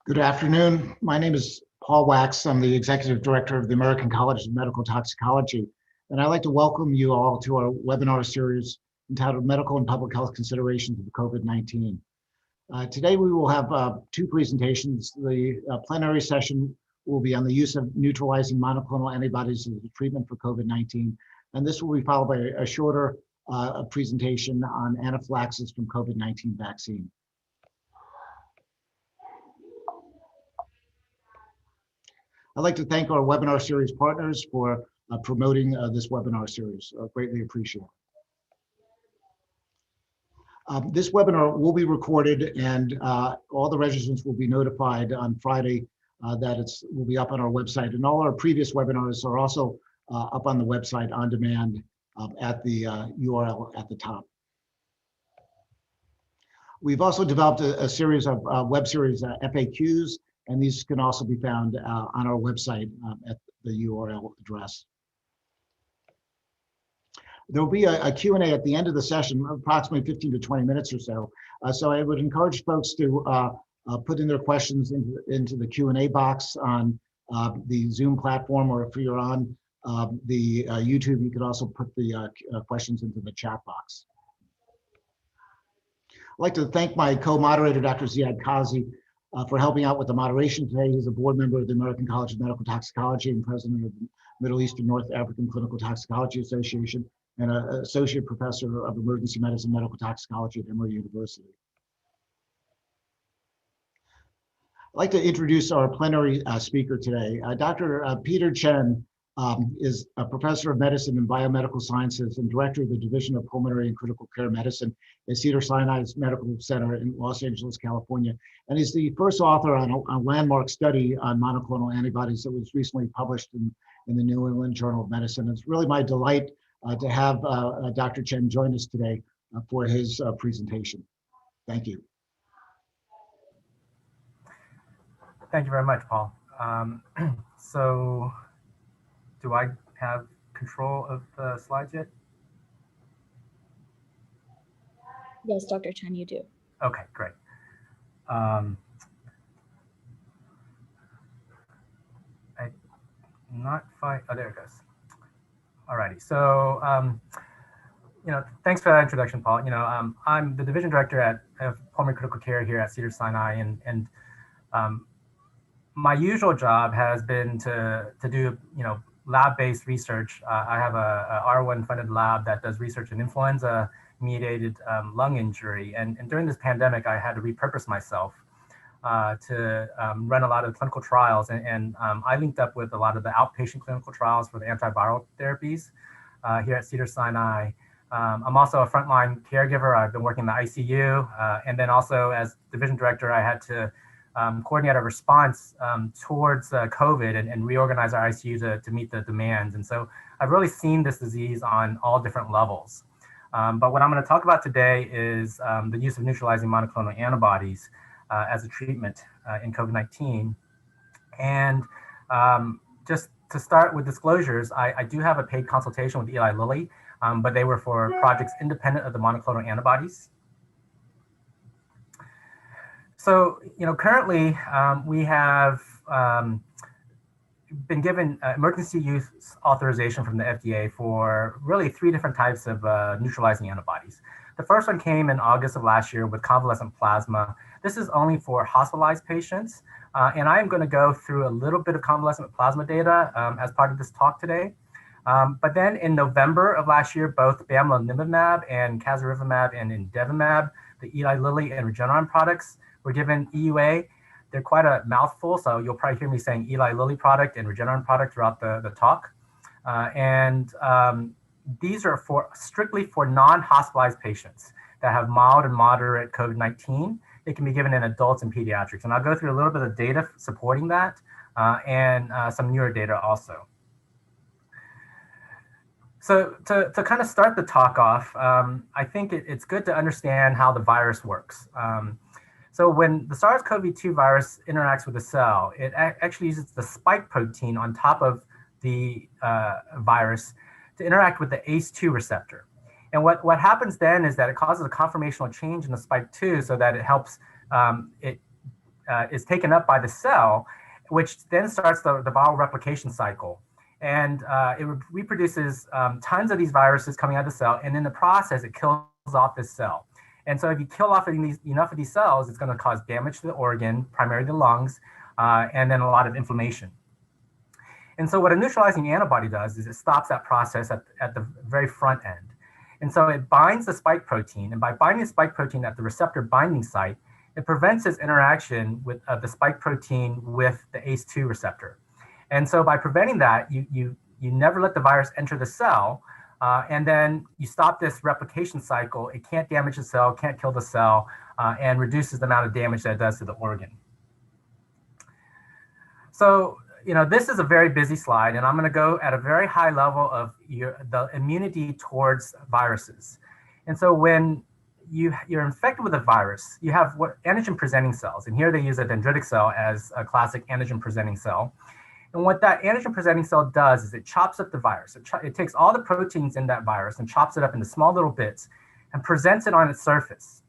Good afternoon. My name is Paul Wax. I'm the Executive Director of the American College of Medical Toxicology, and I'd like to welcome you all to our webinar series entitled Medical and Public Health Considerations of COVID-19. Today we will have two presentations. The plenary session will be on the use of neutralizing monoclonal antibodies as a treatment for COVID-19, and this will be followed by a shorter presentation on anaphylaxis from COVID-19 vaccine. I'd like to thank our webinar series partners for promoting this webinar series. Greatly appreciate it. This webinar will be recorded, and all the registrants will be notified on Friday that it will be up on our website. And all our previous webinars are also up on the website on demand at the URL at the top. We've also developed a series of web series FAQs, and these can also be found on our website at the URL address. There will be a Q&A at the end of the session, approximately 15 to 20 minutes or so. So I would encourage folks to put in their questions into the Q&A box on the Zoom platform, or if you're on the YouTube, you can also put the questions into the chat box. I'd like to thank my co-moderator, Dr. Ziad Kazi, for helping out with the moderation today. He's a board member of the American College of Medical Toxicology and president of the Middle Eastern North African Clinical Toxicology Association, and an associate professor of emergency medicine medical toxicology at Emory University. I'd like to introduce our plenary speaker today. Dr. Peter Chen is a professor of medicine and biomedical sciences and director of the Division of Pulmonary and Critical Care Medicine at Cedars Sinai Medical Center in Los Angeles, California. And he's the first author on a landmark study on monoclonal antibodies that was recently published in the New England Journal of Medicine. It's really my delight to have Dr. Chen join us today for his presentation. Thank you. Thank you very much, Paul. So do I have control of the slides yet? Yes, Dr. Chen, you do. Okay, great. I'm not fine. Oh, there it goes. Alrighty. So, thanks for that introduction, Paul. I'm the division director of Pulmonary Critical Care here at Cedars Sinai, and my usual job has been to do, lab-based research. I have a R1 funded lab that does research in influenza-mediated lung injury. And during this pandemic, I had to repurpose myself to run a lot of clinical trials. And I linked up with a lot of the outpatient clinical trials for the antiviral therapies here at Cedars Sinai. I'm also a frontline caregiver. I've been working in the ICU. And then also as division director, I had to coordinate a response towards COVID and reorganize our ICU to meet the demands. And so I've really seen this disease on all different levels. But what I'm going to talk about today is the use of neutralizing monoclonal antibodies as a treatment in COVID-19. And just to start with disclosures, I do have a paid consultation with Eli Lilly, but they were for projects independent of the monoclonal antibodies. So, currently we have been given emergency use authorization from the FDA for really 3 different types of neutralizing antibodies. The first one came in August of last year with convalescent plasma. This is only for hospitalized patients. And I am going to go through a little bit of convalescent plasma data as part of this talk today. But then in November of last year, both bamlanivimab and casirivimab and indevimab, the Eli Lilly and Regeneron products, were given EUA. They're quite a mouthful, so you'll probably hear me saying Eli Lilly product and Regeneron product throughout the talk. These are strictly for non-hospitalized patients that have mild and moderate COVID-19. They can be given in adults and pediatrics. And I'll go through a little bit of data supporting that and some newer data also. So to kind of start the talk off, I think it's good to understand how the virus works. So when the SARS-CoV-2 virus interacts with a cell, it actually uses the spike protein on top of the virus to interact with the ACE2 receptor. And what happens then is that it causes a conformational change in the spike 2 so that it helps it is taken up by the cell, which then starts the viral replication cycle. And it reproduces tons of these viruses coming out of the cell, and in the process, it kills off this cell. And so if you kill off enough of these cells, it's going to cause damage to the organ, primarily the lungs, and then a lot of inflammation. And so what a neutralizing antibody does is it stops that process at the very front end. And so it binds the spike protein, and by binding the spike protein at the receptor binding site, it prevents its interaction with the spike protein with the ACE2 receptor. And so by preventing that, you never let the virus enter the cell, and then you stop this replication cycle. It can't damage the cell, can't kill the cell, and reduces the amount of damage that it does to the organ. So, this is a very busy slide, and I'm going to go at a very high level of the immunity towards viruses. And so when you're infected with a virus, you have what antigen presenting cells, and here they use a dendritic cell as a classic antigen presenting cell. And what that antigen presenting cell does is it chops up the virus. It takes all the proteins in that virus and chops it up into small little bits and presents it on its surface.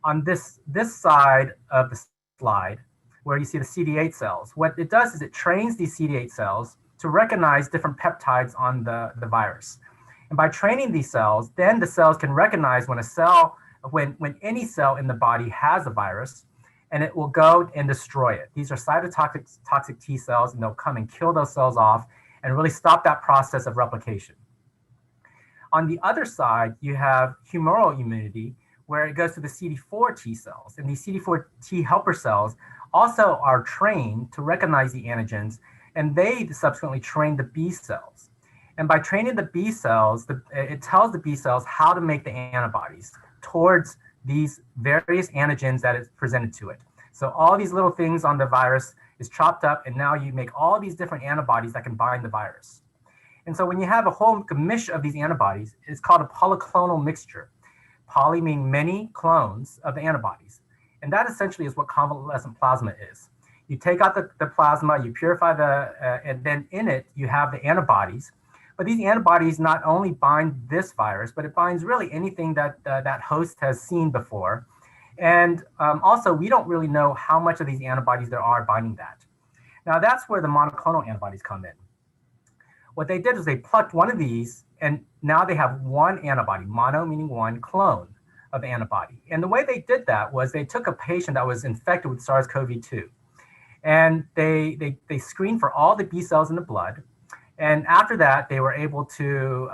On this side of the slide, where you see the CD8 cells, what it does is it trains these CD8 cells to recognize different peptides on the virus. And by training these cells, then the cells can recognize when any cell in the body has a virus, and it will go and destroy it. These are cytotoxic T cells, and they'll come and kill those cells off and really stop that process of replication. On the other side, you have humoral immunity, where it goes to the CD4 T cells. And these CD4 T helper cells also are trained to recognize the antigens, and they subsequently train the B cells. And by training the B cells, it tells the B cells how to make the antibodies towards these various antigens that is presented to it. So all these little things on the virus is chopped up, and now you make all these different antibodies that can bind the virus. And so when you have a whole gamish of these antibodies, it's called a polyclonal mixture. Poly meaning many clones of the antibodies. And that essentially is what convalescent plasma is. You take out the plasma, you purify and then in it, you have the antibodies. But these antibodies not only bind this virus, but it binds really anything that that host has seen before. And also, we don't really know how much of these antibodies there are binding that. Now, that's where the monoclonal antibodies come in. What they did is they plucked one of these, and now they have one antibody, mono meaning one, clone of the antibody. And the way they did that was they took a patient that was infected with SARS-CoV-2, and they screened for all the B cells in the blood. And after that, they were able to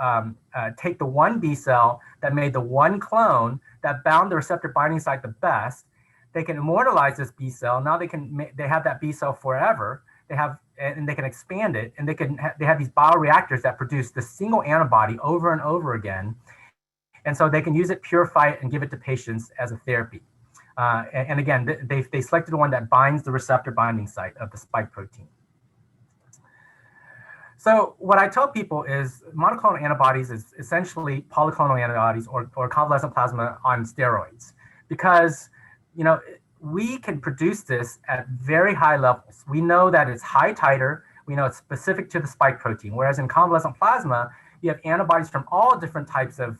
take the one B cell that made the one clone that bound the receptor binding site the best. They can immortalize this B cell. Now they have that B cell forever. And they can expand it, and they have these bioreactors that produce the single antibody over and over again. And so they can use it, purify it, and give it to patients as a therapy. And again, they selected one that binds the receptor binding site of the spike protein. So what I tell people is monoclonal antibodies is essentially polyclonal antibodies or convalescent plasma on steroids, because we can produce this at very high levels. We know that it's high titer. We know it's specific to the spike protein, whereas in convalescent plasma, you have antibodies from all different types of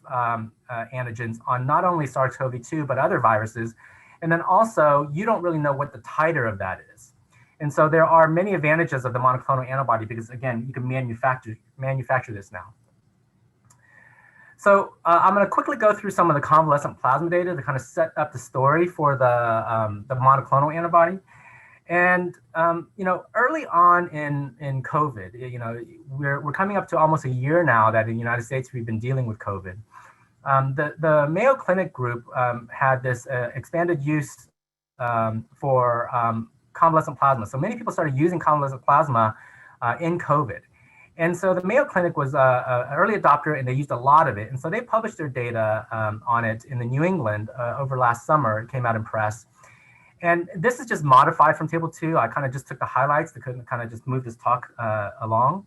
antigens on not only SARS-CoV-2, but other viruses. And then also, you don't really know what the titer of that is. And so there are many advantages of the monoclonal antibody because, again, you can manufacture this now. So I'm going to quickly go through some of the convalescent plasma data to kind of set up the story for the monoclonal antibody. And early on in COVID, we're coming up to almost a year now that in the United States we've been dealing with COVID. The Mayo Clinic group had this expanded use for convalescent plasma. So many people started using convalescent plasma in COVID. And so the Mayo Clinic was an early adopter, and they used a lot of it. And so they published their data on it in the New England over last summer. It came out in press. And this is just modified from table 2. I kind of just took the highlights to kind of just move this talk along.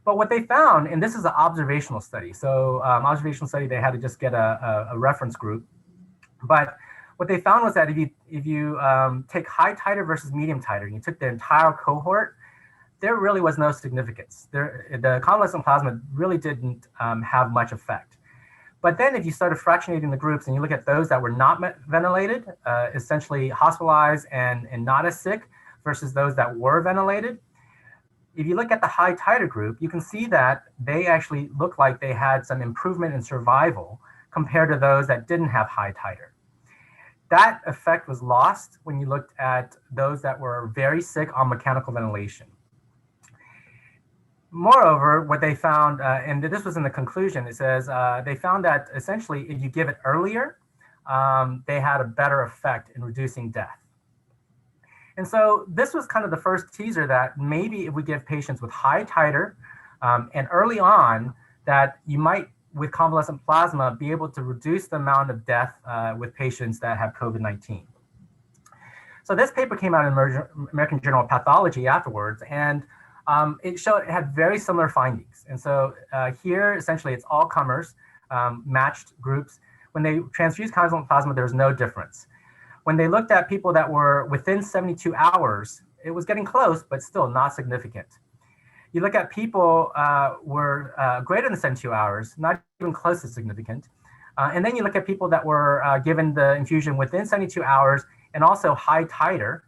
But what they found, and this is an observational study. So observational study, they had to just get a reference group. But what they found was that if you take high titer versus medium titer, and you took the entire cohort, there really was no significance. The convalescent plasma really didn't have much effect. But then if you started fractionating the groups and you look at those that were not ventilated, essentially hospitalized and not as sick versus those that were ventilated, if you look at the high titer group, you can see that they actually look like they had some improvement in survival compared to those that didn't have high titer. That effect was lost when you looked at those that were very sick on mechanical ventilation. Moreover, what they found, and this was in the conclusion, it says they found that essentially if you give it earlier, they had a better effect in reducing death. And so this was kind of the first teaser that maybe if we give patients with high titer and early on, that you might, with convalescent plasma, be able to reduce the amount of death with patients that have COVID-19. So this paper came out in American Journal of Pathology afterwards, and it had very similar findings. And so here, essentially, it's all comers, matched groups. When they transfused convalescent plasma, there was no difference. When they looked at people that were within 72 hours, it was getting close, but still not significant. You look at people were greater than 72 hours, not even close to significant. And then you look at people that were given the infusion within 72 hours and also high titer,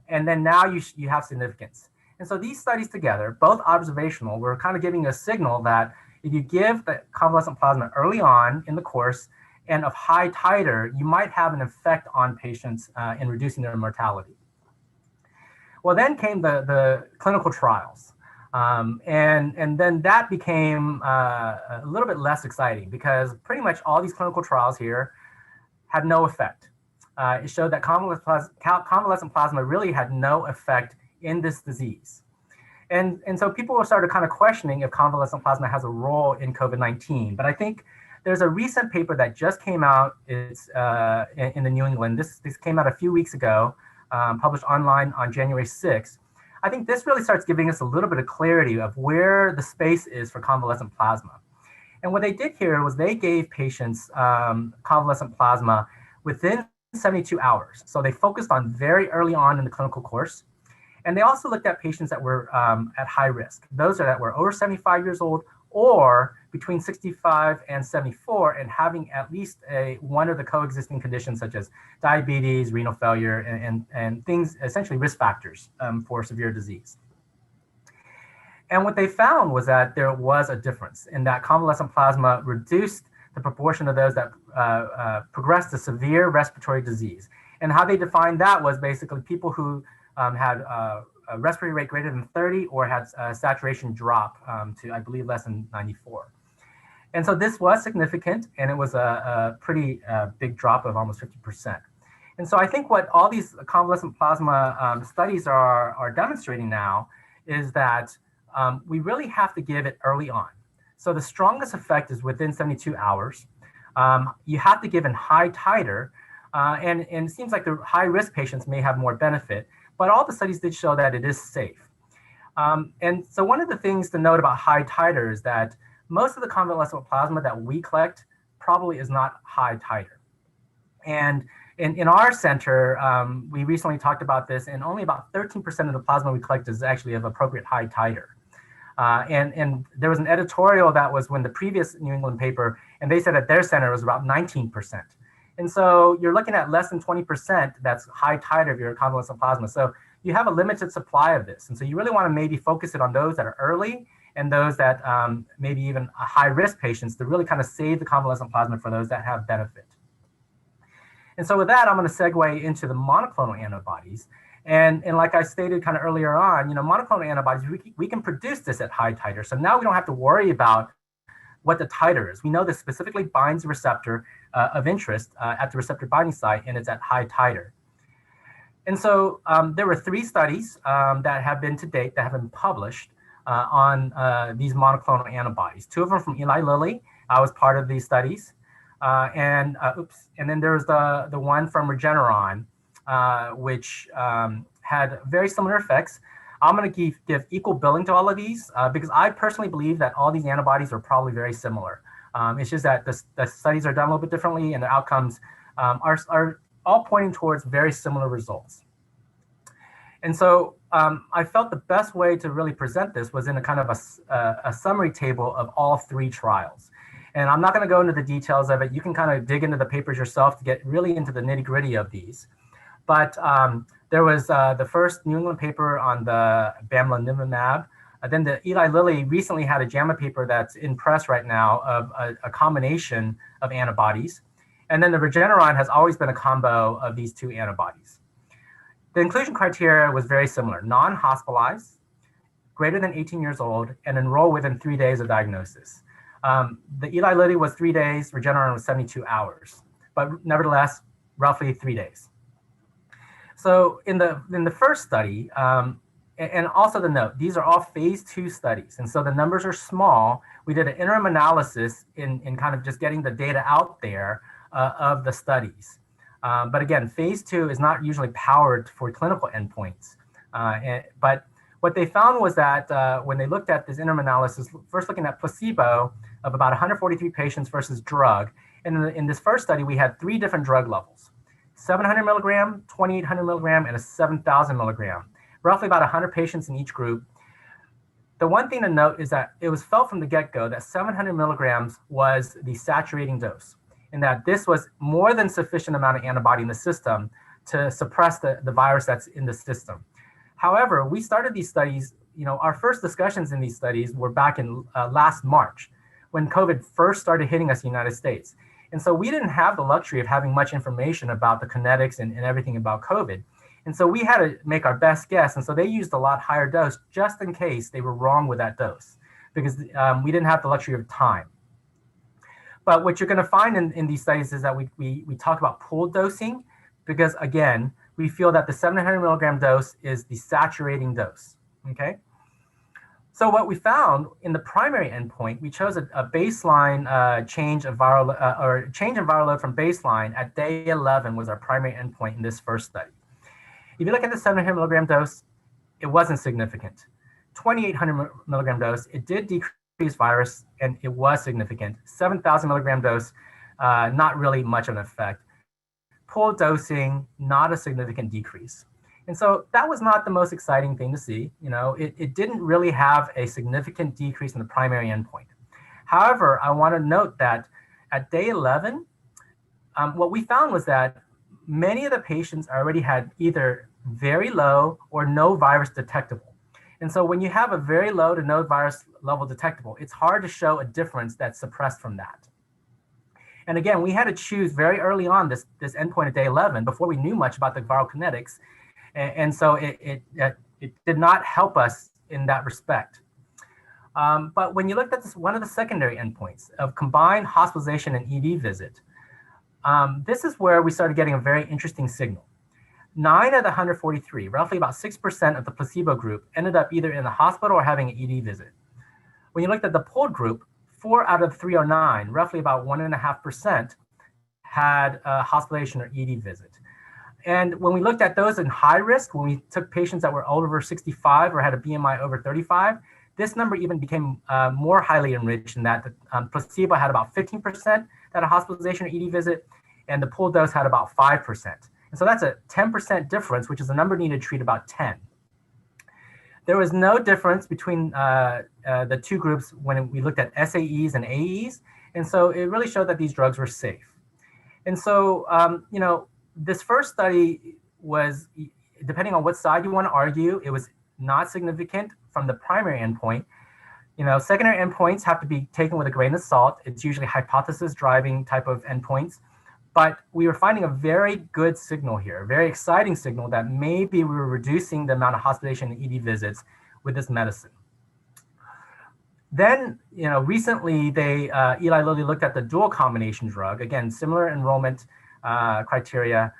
and then now you have significance. And so these studies together, both observational, were kind of giving a signal that if you give the convalescent plasma early on in the course and of high titer, you might have an effect on patients in reducing their mortality. Well, then came the clinical trials. And then that became a little bit less exciting because pretty much all these clinical trials here had no effect. It showed that convalescent plasma really had no effect in this disease. And so people started kind of questioning if convalescent plasma has a role in COVID-19. But I think there's a recent paper that just came out. It's in the New England. This came out a few weeks ago, published online on January 6th. I think this really starts giving us a little bit of clarity of where the space is for convalescent plasma. And what they did here was they gave patients convalescent plasma within 72 hours. So they focused on very early on in the clinical course. And they also looked at patients that were at high risk, those that were over 75 years old or between 65 and 74 and having at least one of the coexisting conditions such as diabetes, renal failure, and things, essentially risk factors for severe disease. And what they found was that there was a difference in that convalescent plasma reduced the proportion of those that progressed to severe respiratory disease. And how they defined that was basically people who had a respiratory rate greater than 30 or had saturation drop to, I believe, less than 94. And so this was significant, and it was a pretty big drop of almost 50%. And so I think what all these convalescent plasma studies are demonstrating now is that we really have to give it early on. So the strongest effect is within 72 hours. You have to give in high titer, and it seems like the high-risk patients may have more benefit, but all the studies did show that it is safe. And so one of the things to note about high titer is that most of the convalescent plasma that we collect probably is not high titer. And in our center, we recently talked about this, and only about 13% of the plasma we collect is actually of appropriate high titer. And there was an editorial that was when the previous New England paper, and they said at their center it was about 19%. And so you're looking at less than 20% that's high titer of your convalescent plasma. So you have a limited supply of this. And so you really want to maybe focus it on those that are early and those that maybe even high-risk patients to really kind of save the convalescent plasma for those that have benefit. And so with that, I'm going to segue into the monoclonal antibodies. And like I stated kind of earlier on, monoclonal antibodies, we can produce this at high titer. So now we don't have to worry about what the titer is. We know this specifically binds the receptor of interest at the receptor binding site, and it's at high titer. And so there were 3 studies that have been to date that have been published on these monoclonal antibodies. 2 of them from Eli Lilly. I was part of these studies. And then there's the one from Regeneron, which had very similar effects. I'm going to give equal billing to all of these because I personally believe that all these antibodies are probably very similar. It's just that the studies are done a little bit differently, and the outcomes are all pointing towards very similar results. And so I felt the best way to really present this was in a kind of a summary table of all 3 trials. And I'm not going to go into the details of it. You can kind of dig into the papers yourself to get really into the nitty gritty of these. But there was the first New England paper on the bamlanivimab. Then the Eli Lilly recently had a JAMA paper that's in press right now of a combination of antibodies. And then the Regeneron has always been a combo of these two antibodies. The inclusion criteria was very similar: non-hospitalized, greater than 18 years old, and enroll within 3 days of diagnosis. The Eli Lilly was 3 days, Regeneron was 72 hours, but nevertheless, roughly 3 days. So in the first study, and also the note, these are all phase 2 studies. And so the numbers are small. We did an interim analysis in kind of just getting the data out there of the studies. But again, phase 2 is not usually powered for clinical endpoints. But what they found was that when they looked at this interim analysis, first looking at placebo of about 143 patients versus drug. And in this first study, we had 3 different drug levels: 700 milligram, 2800 milligram, and a 7000 milligram, roughly about 100 patients in each group. The one thing to note is that it was felt from the get-go that 700 milligrams was the saturating dose, and that this was more than sufficient amount of antibody in the system to suppress the virus that's in the system. However, we started these studies, our first discussions in these studies were back in last March, when COVID first started hitting us in the United States. And so we didn't have the luxury of having much information about the kinetics and everything about COVID. And so we had to make our best guess. And so they used a lot higher dose just in case they were wrong with that dose, because we didn't have the luxury of time. But what you're going to find in these studies is that we talk about pooled dosing, because again, we feel that the 700 milligram dose is the saturating dose, okay? So what we found in the primary endpoint, we chose a baseline change of viral load from baseline at day 11 was our primary endpoint in this first study. If you look at the 700 milligram dose, it wasn't significant. 2800 milligram dose, it did decrease virus and it was significant. 7000 milligram dose, not really much of an effect. Pooled dosing, not a significant decrease. And so that was not the most exciting thing to see. It didn't really have a significant decrease in the primary endpoint. However, I want to note that at day 11, what we found was that many of the patients already had either very low or no virus detectable. And so when you have a very low to no virus level detectable, it's hard to show a difference that's suppressed from that. And again, we had to choose very early on this endpoint at day 11 before we knew much about the viral kinetics. And so it did not help us in that respect. But when you looked at one of the secondary endpoints of combined hospitalization and ED visit, this is where we started getting a very interesting signal. 9 of the 143, roughly about 6% of the placebo group, ended up either in the hospital or having an ED visit. When you looked at the pooled group, 4 out of 309, roughly about 1.5%, had a hospitalization or ED visit. And when we looked at those in high risk, when we took patients that were over 65 or had a BMI over 35, this number even became more highly enriched in that the placebo had about 15% that had a hospitalization or ED visit, and the pooled dose had about 5%. And so that's a 10% difference, which is the number needed to treat about 10. There was no difference between the two groups when we looked at SAEs and AEs. And so it really showed that these drugs were safe. And so, this first study was, depending on what side you want to argue, it was not significant from the primary endpoint. Secondary endpoints have to be taken with a grain of salt. It's usually hypothesis driving type of endpoints. But we were finding a very good signal here, a very exciting signal that maybe we were reducing the amount of hospitalization and ED visits with this medicine. Then, recently Eli Lilly looked at the dual combination drug. Again, similar enrollment criteria.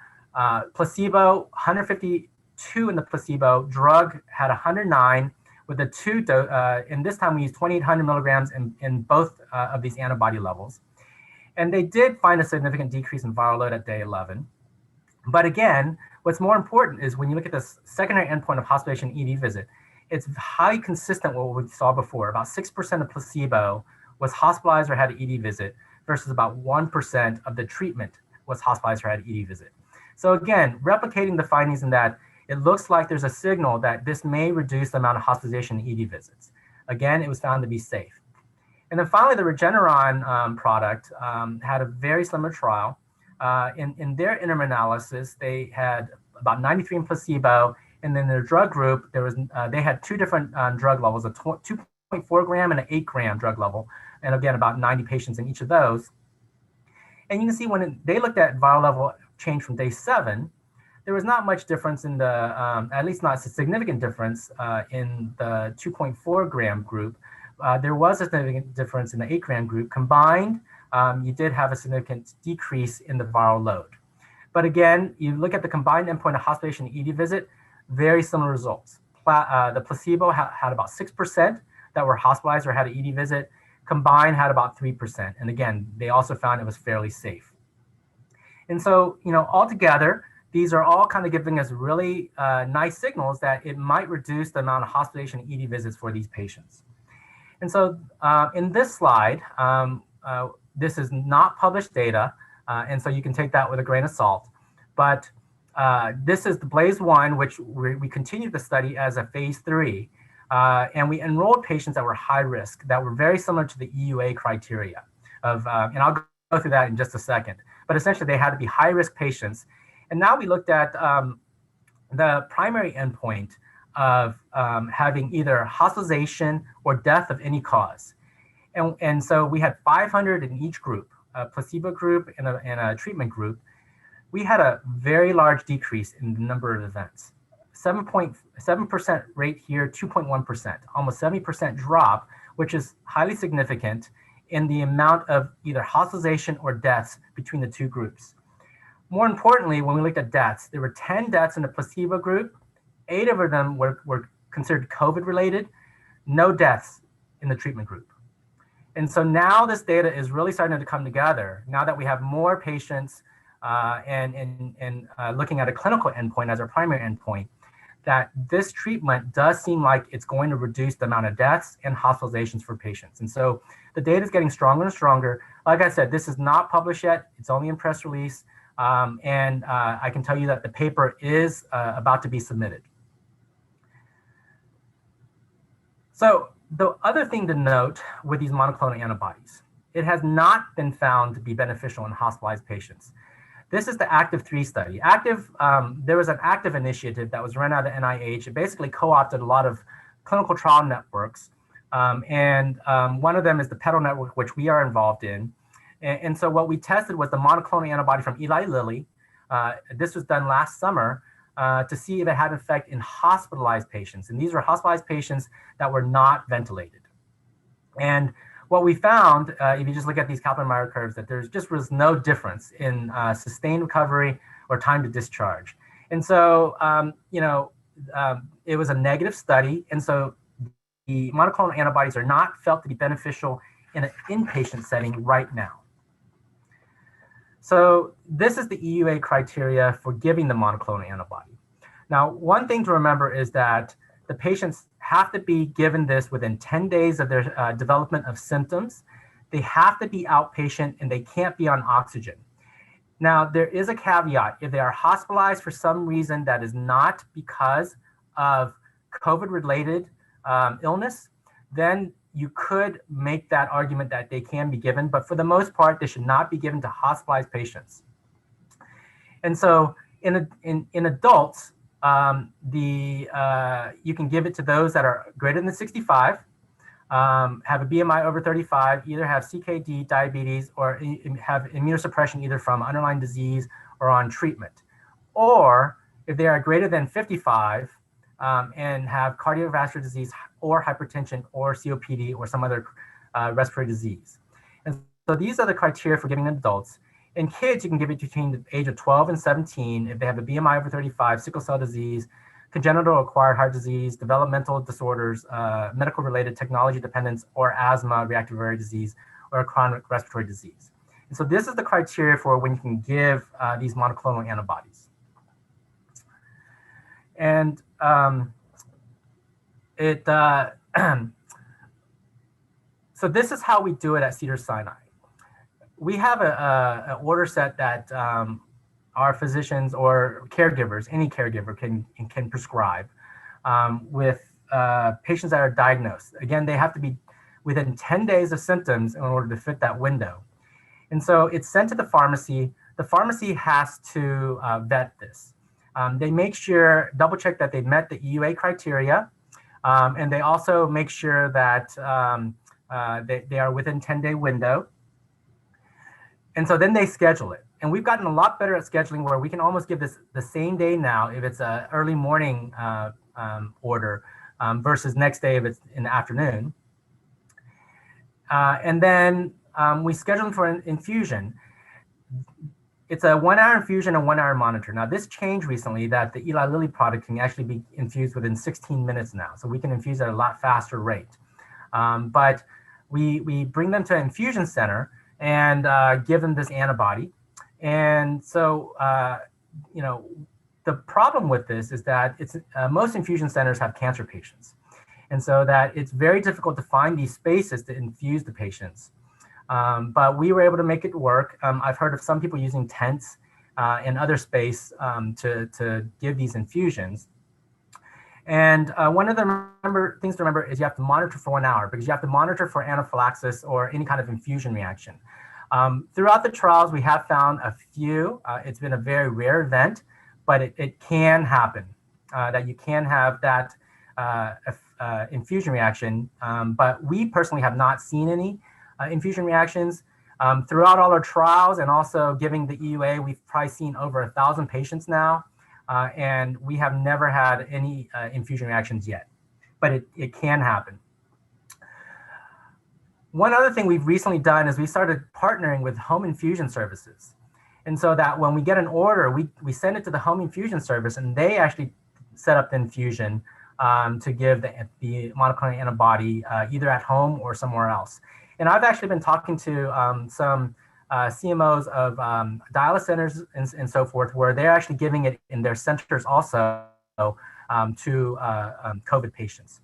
Placebo, 152 in the placebo. Drug had 109 with the two, and this time we used 2800 milligrams in both of these antibody levels. And they did find a significant decrease in viral load at day 11. But again, what's more important is when you look at this secondary endpoint of hospitalization ED visit, it's highly consistent with what we saw before. About 6% of placebo was hospitalized or had an ED visit versus about 1% of the treatment was hospitalized or had an ED visit. So again, replicating the findings in that, it looks like there's a signal that this may reduce the amount of hospitalization and ED visits. Again, it was found to be safe. And then finally, the Regeneron product had a very similar trial. In their interim analysis, they had about 93 in placebo, and then their drug group, they had two different drug levels, a 2.4 gram and an 8 gram drug level, and again, about 90 patients in each of those. And you can see when they looked at viral level change from day 7, there was not much difference in the, at least not a significant difference in the 2.4 gram group. There was a significant difference in the 8 gram group. Combined, you did have a significant decrease in the viral load. But again, you look at the combined endpoint of hospitalization and ED visit, very similar results. The placebo had about 6% that were hospitalized or had an ED visit. Combined had about 3%. And again, they also found it was fairly safe. And so, altogether, these are all kind of giving us really nice signals that it might reduce the amount of hospitalization and ED visits for these patients. And so in this slide, this is not published data, and so you can take that with a grain of salt. But this is the BLAZE-1, which we continued the study as a phase 3. And we enrolled patients that were high risk, that were very similar to the EUA criteria of, and I'll go through that in just a second. But essentially, they had to be high risk patients. And now we looked at the primary endpoint of having either hospitalization or death of any cause. And so we had 500 in each group, a placebo group and a treatment group. We had a very large decrease in the number of events. 7.7% rate here, 2.1%, almost 70% drop, which is highly significant in the amount of either hospitalization or deaths between the two groups. More importantly, when we looked at deaths, there were 10 deaths in the placebo group. 8 of them were considered COVID related, no deaths in the treatment group. And so now this data is really starting to come together now that we have more patients and looking at a clinical endpoint as our primary endpoint, that this treatment does seem like it's going to reduce the amount of deaths and hospitalizations for patients. And so the data is getting stronger and stronger. Like I said, this is not published yet. It's only in press release. And I can tell you that the paper is about to be submitted. So the other thing to note with these monoclonal antibodies, it has not been found to be beneficial in hospitalized patients. This is the ACTIV-3 study. There was an ACTIV initiative that was run out of the NIH. It basically co-opted a lot of clinical trial networks. One of them is the PEDAL network, which we are involved in. And so what we tested was the monoclonal antibody from Eli Lilly. This was done last summer to see if it had an effect in hospitalized patients. And these were hospitalized patients that were not ventilated. And what we found, if you just look at these Kaplan-Meier curves, that there just was no difference in sustained recovery or time to discharge. And so, it was a negative study. And so the monoclonal antibodies are not felt to be beneficial in an inpatient setting right now. So this is the EUA criteria for giving the monoclonal antibody. Now, one thing to remember is that the patients have to be given this within 10 days of their development of symptoms. They have to be outpatient and they can't be on oxygen. Now, there is a caveat. If they are hospitalized for some reason that is not because of COVID-related illness, then you could make that argument that they can be given, but for the most part, they should not be given to hospitalized patients. And so in adults, you can give it to those that are greater than 65, have a BMI over 35, either have CKD, diabetes, or have immunosuppression either from underlying disease or on treatment. Or if they are greater than 55 and have cardiovascular disease or hypertension or COPD or some other respiratory disease. And so these are the criteria for giving adults. In kids, you can give it between the age of 12 and 17 if they have a BMI over 35, sickle cell disease, congenital acquired heart disease, developmental disorders, medical-related technology dependence, or asthma, reactive airway disease, or a chronic respiratory disease. And so this is the criteria for when you can give these monoclonal antibodies. And so this is how we do it at Cedars Sinai. We have an order set that our physicians or caregivers, any caregiver can prescribe with patients that are diagnosed. Again, they have to be within 10 days of symptoms in order to fit that window. And so it's sent to the pharmacy. The pharmacy has to vet this. They make sure, double check that they met the EUA criteria, and they also make sure that they are within 10-day window. And so then they schedule it. And we've gotten a lot better at scheduling where we can almost give this the same day now if it's an early morning order versus next day if it's in the afternoon. And then we schedule them for an infusion. It's a 1-hour infusion and 1-hour monitor. Now this changed recently that the Eli Lilly product can actually be infused within 16 minutes now. So we can infuse at a lot faster rate. But we bring them to an infusion center and give them this antibody. And so, the problem with this is that most infusion centers have cancer patients. And so that it's very difficult to find these spaces to infuse the patients. But we were able to make it work. I've heard of some people using tents and other space to give these infusions. And one of the things to remember is you have to monitor for 1 hour because you have to monitor for anaphylaxis or any kind of infusion reaction. Throughout the trials, we have found a few. It's been a very rare event, but it can happen that you can have that infusion reaction. But we personally have not seen any infusion reactions. Throughout all our trials and also giving the EUA, we've probably seen over 1,000 patients now. And we have never had any infusion reactions yet, but it can happen. One other thing we've recently done is we started partnering with home infusion services. And so that when we get an order, we send it to the home infusion service and they actually set up the infusion to give the monoclonal antibody either at home or somewhere else. And I've actually been talking to some CMOs of dialysis centers and so forth, where they're actually giving it in their centers also to COVID patients.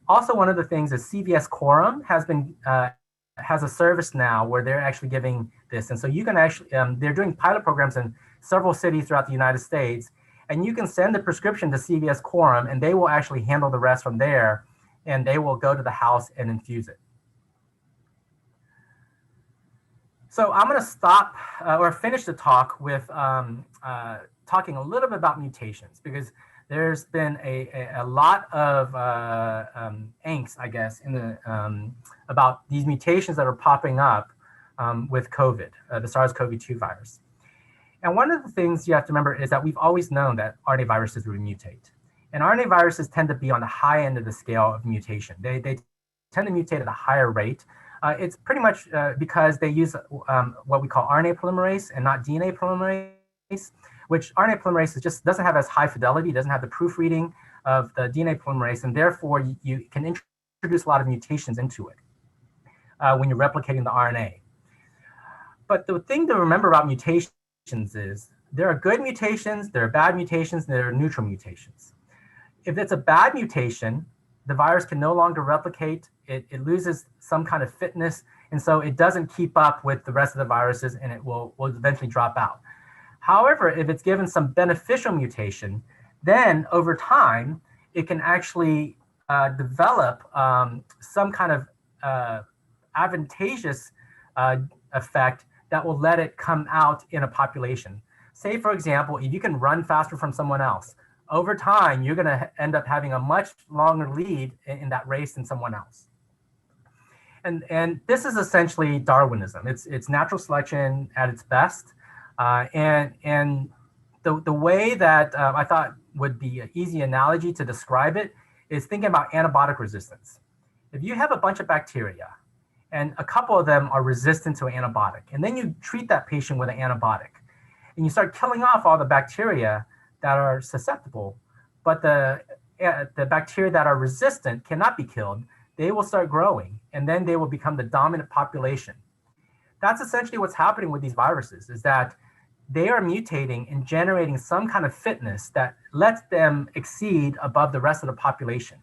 Also, one of the things is CVS Quorum has a service now where they're actually giving this. And so you can actually, they're doing pilot programs in several cities throughout the United States. And you can send the prescription to CVS Quorum and they will actually handle the rest from there. And they will go to the house and infuse it. So I'm going to stop or finish the talk with talking a little bit about mutations because there's been a lot of angst, I guess, in the about these mutations that are popping up with COVID, the SARS-CoV-2 virus. And one of the things you have to remember is that we've always known that RNA viruses would mutate. And RNA viruses tend to be on the high end of the scale of mutation. They tend to mutate at a higher rate. It's pretty much because they use what we call RNA polymerase and not DNA polymerase, which RNA polymerase just doesn't have as high fidelity, doesn't have the proofreading of the DNA polymerase, and therefore you can introduce a lot of mutations into it when you're replicating the RNA. But the thing to remember about mutations is there are good mutations, there are bad mutations, and there are neutral mutations. If it's a bad mutation, the virus can no longer replicate, it loses some kind of fitness, and so it doesn't keep up with the rest of the viruses and it will eventually drop out. However, if it's given some beneficial mutation, then over time, it can actually develop some kind of advantageous effect that will let it come out in a population. Say, for example, if you can run faster from someone else, over time, you're going to end up having a much longer lead in that race than someone else. And this is essentially Darwinism. It's natural selection at its best. And the way that I thought would be an easy analogy to describe it is thinking about antibiotic resistance. If you have a bunch of bacteria and a couple of them are resistant to an antibiotic, and then you treat that patient with an antibiotic, and you start killing off all the bacteria that are susceptible, but the bacteria that are resistant cannot be killed, they will start growing, and then they will become the dominant population. That's essentially what's happening with these viruses, is that they are mutating and generating some kind of fitness that lets them exceed above the rest of the population.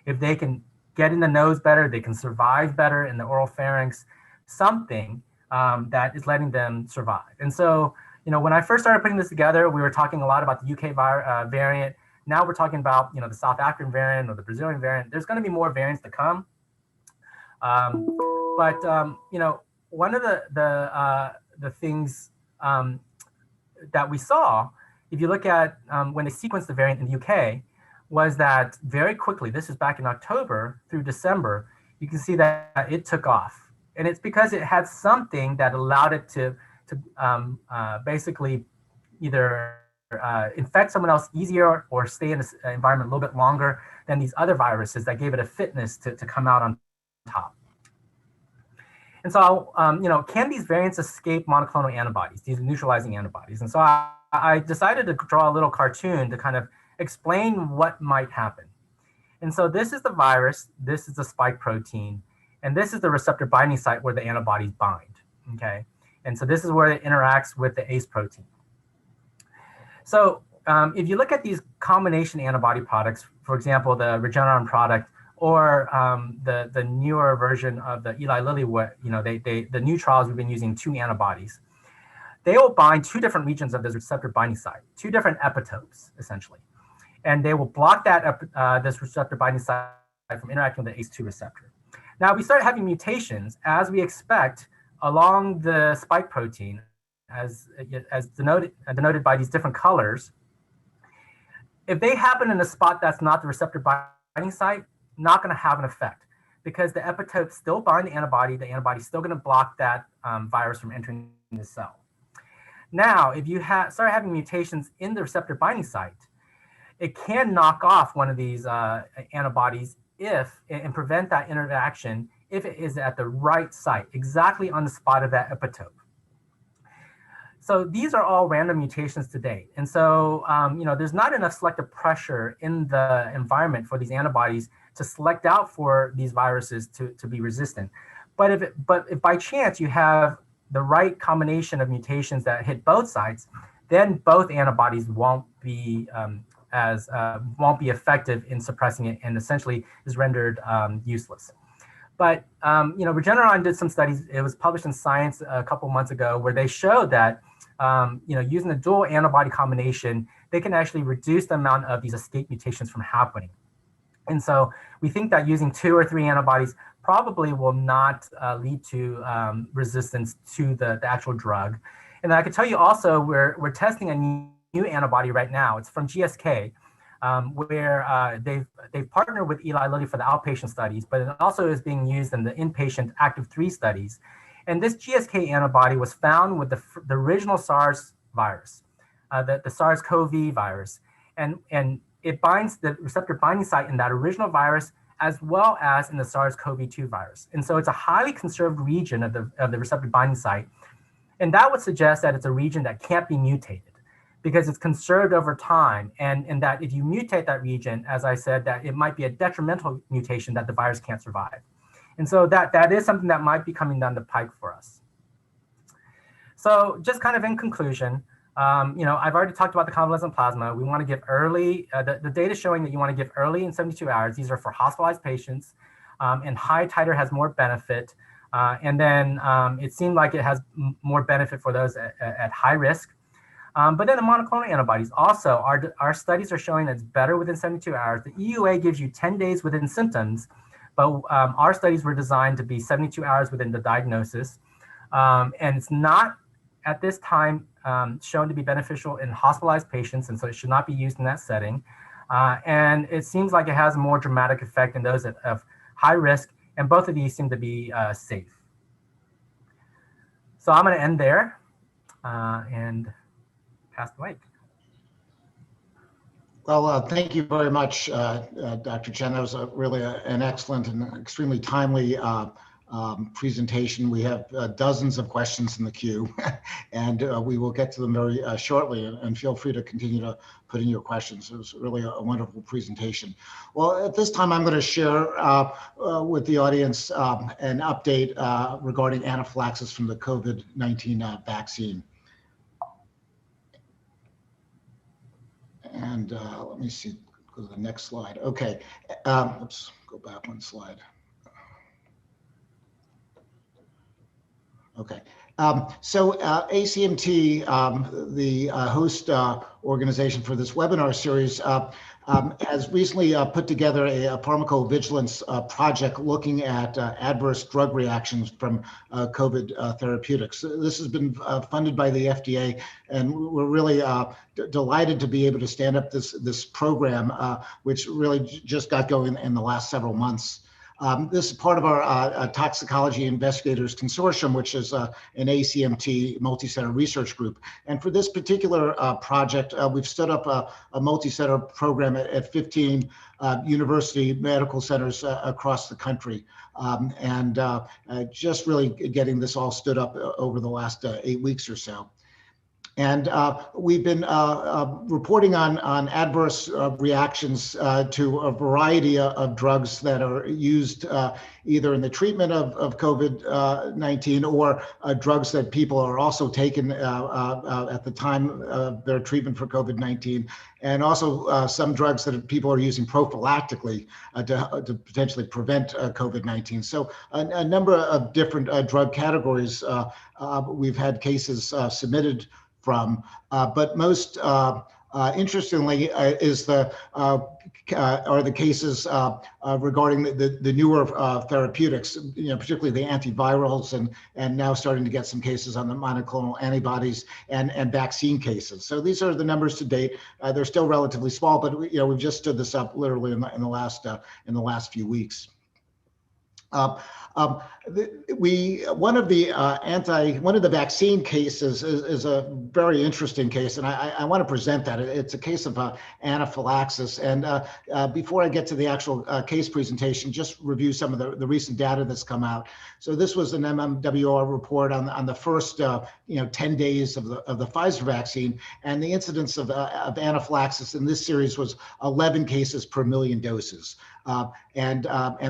If they can get in the nose better, they can survive better in the oral pharynx, something that is letting them survive. And so, when I first started putting this together, we were talking a lot about the UK variant. Now we're talking about, the South African variant or the Brazilian variant. There's going to be more variants to come. You know, one of the things that we saw, if you look at when they sequenced the variant in the UK, was that very quickly, this is back in October through December, you can see that it took off. And it's because it had something that allowed it to basically either infect someone else easier or stay in this environment a little bit longer than these other viruses that gave it a fitness to come out on top. And so, you know, can these variants escape monoclonal antibodies, these neutralizing antibodies? And so I decided to draw a little cartoon to kind of explain what might happen. And so this is the virus, this is the spike protein, and this is the receptor binding site where the antibodies bind, okay? And so this is where it interacts with the ACE protein. So if you look at these combination antibody products, for example, the Regeneron product, or the newer version of the Eli Lilly, you know, the new trials we've been using 2 antibodies. They will bind 2 different regions of this receptor binding site, 2 different epitopes, essentially. And they will block that this receptor binding site from interacting with the ACE2 receptor. Now, we start having mutations, as we expect, along the spike protein, as denoted by these different colors. If they happen in a spot that's not the receptor binding site, not going to have an effect, because the epitopes still bind the antibody's still going to block that virus from entering the cell. Now, if you start having mutations in the receptor binding site, it can knock off one of these antibodies and prevent that interaction if it is at the right site, exactly on the spot of that epitope. So these are all random mutations to date. And so, you know, there's not enough selective pressure in the environment for these antibodies to select out for these viruses to be resistant. But if by chance you have the right combination of mutations that hit both sites, then both antibodies won't be effective in suppressing it, and essentially is rendered useless. But you know, Regeneron did some studies. It was published in Science a couple months ago, where they showed that you know, using the dual antibody combination, they can actually reduce the amount of these escape mutations from happening. And so we think that using 2 or 3 antibodies probably will not lead to resistance to the actual drug. And I can tell you also, we're testing a new antibody right now. It's from GSK, where they've partnered with Eli Lilly for the outpatient studies, but it also is being used in the inpatient active 3 studies. And this GSK antibody was found with the original SARS virus, the SARS-CoV virus. And it binds the receptor binding site in that original virus, as well as in the SARS-CoV-2 virus. And so it's a highly conserved region of the receptor binding site. And that would suggest that it's a region that can't be mutated, because it's conserved over time. And that if you mutate that region, as I said, that it might be a detrimental mutation that the virus can't survive. And so that is something that might be coming down the pike for us. So just kind of in conclusion, you know, I've already talked about the convalescent plasma. We want to give early, the data showing that you want to give early in 72 hours. These are for hospitalized patients, and high titer has more benefit. And then it seemed like it has more benefit for those at high risk. But then the monoclonal antibodies also, our studies are showing that it's better within 72 hours. The EUA gives you 10 days within symptoms, but our studies were designed to be 72 hours within the diagnosis. And it's not at this time shown to be beneficial in hospitalized patients, and so it should not be used in that setting. And it seems like it has a more dramatic effect in those of high risk, and both of these seem to be safe. So I'm going to end there and pass the mic. Well, thank you very much, Dr. Chen. That was really an excellent and extremely timely presentation. We have dozens of questions in the queue, and we will get to them very shortly, and feel free to continue to put in your questions. It was really a wonderful presentation. Well, at this time, I'm going to share with the audience an update regarding anaphylaxis from the COVID-19 vaccine. And let me see, go to the next slide. Okay, let's go back one slide. Okay, so ACMT, the host organization for this webinar series, has recently put together a pharmacovigilance project looking at adverse drug reactions from COVID therapeutics. This has been funded by the FDA, and we're really delighted to be able to stand up this program, which really just got going in the last several months. This is part of our Toxicology Investigators Consortium, which is an ACMT multi-center research group. And for this particular project, we've stood up a multi-center program at 15 university medical centers across the country. Just really getting this all stood up over the last 8 weeks or so. And we've been reporting on adverse reactions to a variety of drugs that are used either in the treatment of COVID-19 or drugs that people are also taking at the time of their treatment for COVID-19, and also some drugs that people are using prophylactically to potentially prevent COVID-19. So a number of different drug categories we've had cases submitted from, but most interestingly are the cases regarding the newer therapeutics, particularly the antivirals, and now starting to get some cases on the monoclonal antibodies and vaccine cases. So these are the numbers to date. They're still relatively small, but we've just stood this up literally in the last few weeks. One of the vaccine cases is a very interesting case, and I want to present that. It's a case of anaphylaxis. And before I get to the actual case presentation, just review some of the recent data that's come out. So this was an MMWR report on the first 10 days of the Pfizer vaccine, and the incidence of anaphylaxis in this series was 11 cases per million doses. And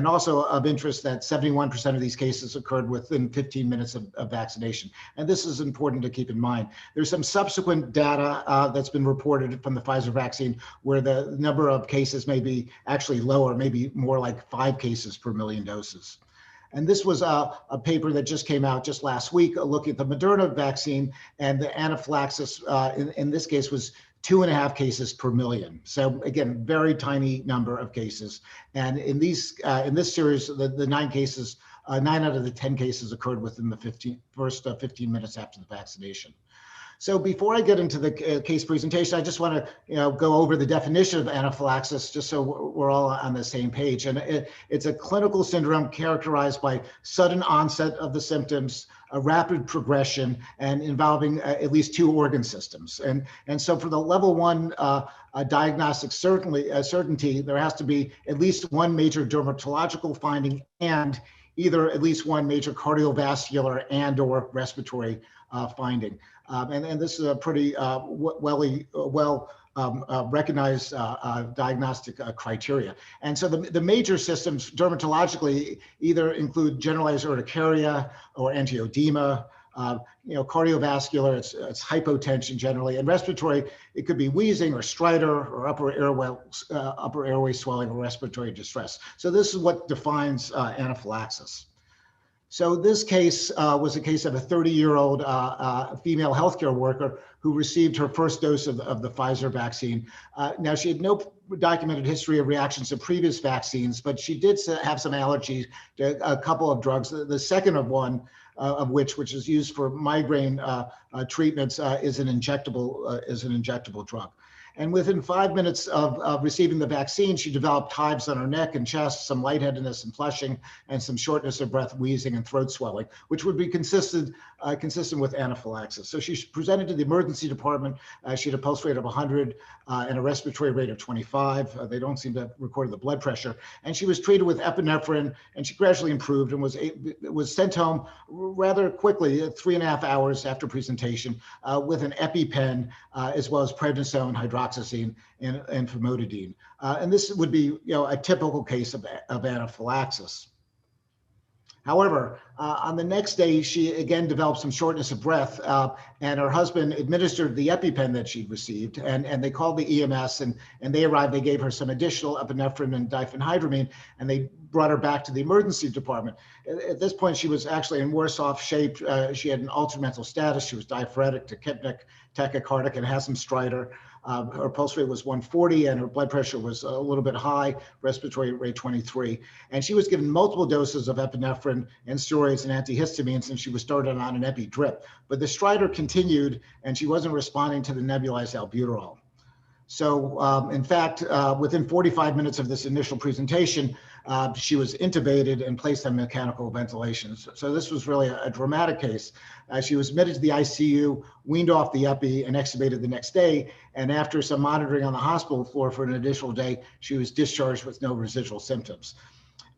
also of interest that 71% of these cases occurred within 15 minutes of vaccination. And this is important to keep in mind. There's some subsequent data that's been reported from the Pfizer vaccine where the number of cases may be actually lower, maybe more like 5 cases per million doses. And this was a paper that just came out just last week looking at the Moderna vaccine, and the anaphylaxis in this case was 2.5 cases per million. So again, very tiny number of cases. And in this series, the 9 cases, 9 out of the 10 cases occurred within the first 15 minutes after the vaccination. So before I get into the case presentation, I just want to go over the definition of anaphylaxis, just so we're all on the same page. And it's a clinical syndrome characterized by sudden onset of the symptoms, a rapid progression, and involving at least 2 organ systems. And so for the level 1 diagnostic certainty, there has to be at least 1 major dermatological finding and either at least 1 major cardiovascular and or respiratory finding. And this is a pretty recognized diagnostic criteria. And so the major systems dermatologically either include generalized urticaria or angioedema, cardiovascular, it's hypotension generally, and respiratory, it could be wheezing or stridor or upper airway swelling or respiratory distress. So this is what defines anaphylaxis. So this case was a case of a 30-year-old female healthcare worker who received her first dose of the Pfizer vaccine. Now, she had no documented history of reactions to previous vaccines, but she did have some allergies to a couple of drugs. The second of which is used for migraine treatments, is an injectable drug. And within 5 minutes of receiving the vaccine, she developed hives on her neck and chest, some lightheadedness and flushing, and some shortness of breath, wheezing, and throat swelling, which would be consistent with anaphylaxis. So she presented to the emergency department. She had a pulse rate of 100 and a respiratory rate of 25. They don't seem to have recorded the blood pressure. And she was treated with epinephrine, and she gradually improved and was sent home rather quickly, 3.5 hours after presentation, with an EpiPen, as well as prednisone, hydroxyzine, and famotidine. And this would be a typical case of anaphylaxis. However, on the next day, she again developed some shortness of breath, and her husband administered the EpiPen that she'd received, and they called the EMS, and they arrived. They gave her some additional epinephrine and diphenhydramine, and they brought her back to the emergency department. At this point, she was actually in worse off shape. She had an altered mental status. She was diaphoretic, tachypneic, tachycardic, and had some stridor. Her pulse rate was 140 and her blood pressure was a little bit high, respiratory rate 23. And she was given multiple doses of epinephrine and steroids and antihistamines, and she was started on an epi drip. But the stridor continued and she wasn't responding to the nebulized albuterol. So in fact, within 45 minutes of this initial presentation, she was intubated and placed on mechanical ventilation. So this was really a dramatic case. She was admitted to the ICU, weaned off the epi, and extubated the next day. And after some monitoring on the hospital floor for an additional day, she was discharged with no residual symptoms.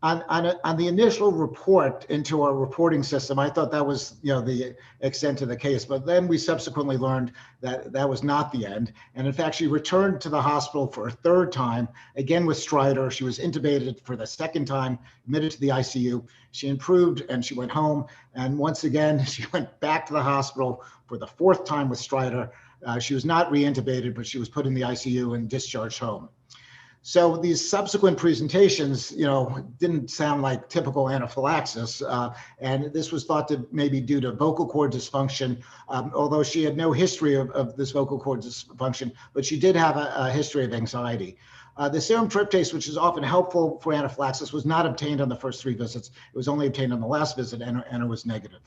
On the initial report into our reporting system, I thought that was the extent of the case, but then we subsequently learned that that was not the end. And in fact, she returned to the hospital for a third time, again with stridor. She was intubated for the second time, admitted to the ICU. She improved and she went home. And once again, she went back to the hospital for the fourth time with stridor. She was not re-intubated, but she was put in the ICU and discharged home. So these subsequent presentations, didn't sound like typical anaphylaxis, and this was thought to maybe due to vocal cord dysfunction, although she had no history of this vocal cord dysfunction, but she did have a history of anxiety. The serum tryptase, which is often helpful for anaphylaxis, was not obtained on the first 3 visits. It was only obtained on the last visit, and it was negative.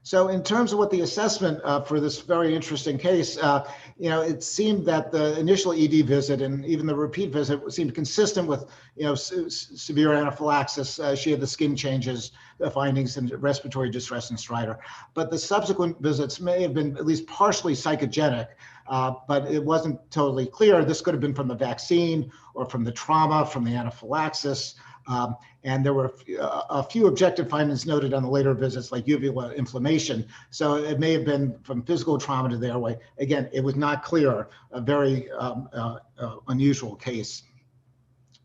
So in terms of what the assessment for this very interesting case, it seemed that the initial ED visit and even the repeat visit seemed consistent with, severe anaphylaxis. She had the skin changes, the findings in respiratory distress and stridor. But the subsequent visits may have been at least partially psychogenic, but it wasn't totally clear. This could have been from the vaccine or from the trauma, from the anaphylaxis. And there were a few objective findings noted on the later visits, like uvula inflammation. So it may have been from physical trauma to the airway. Again, it was not clear, a very unusual case.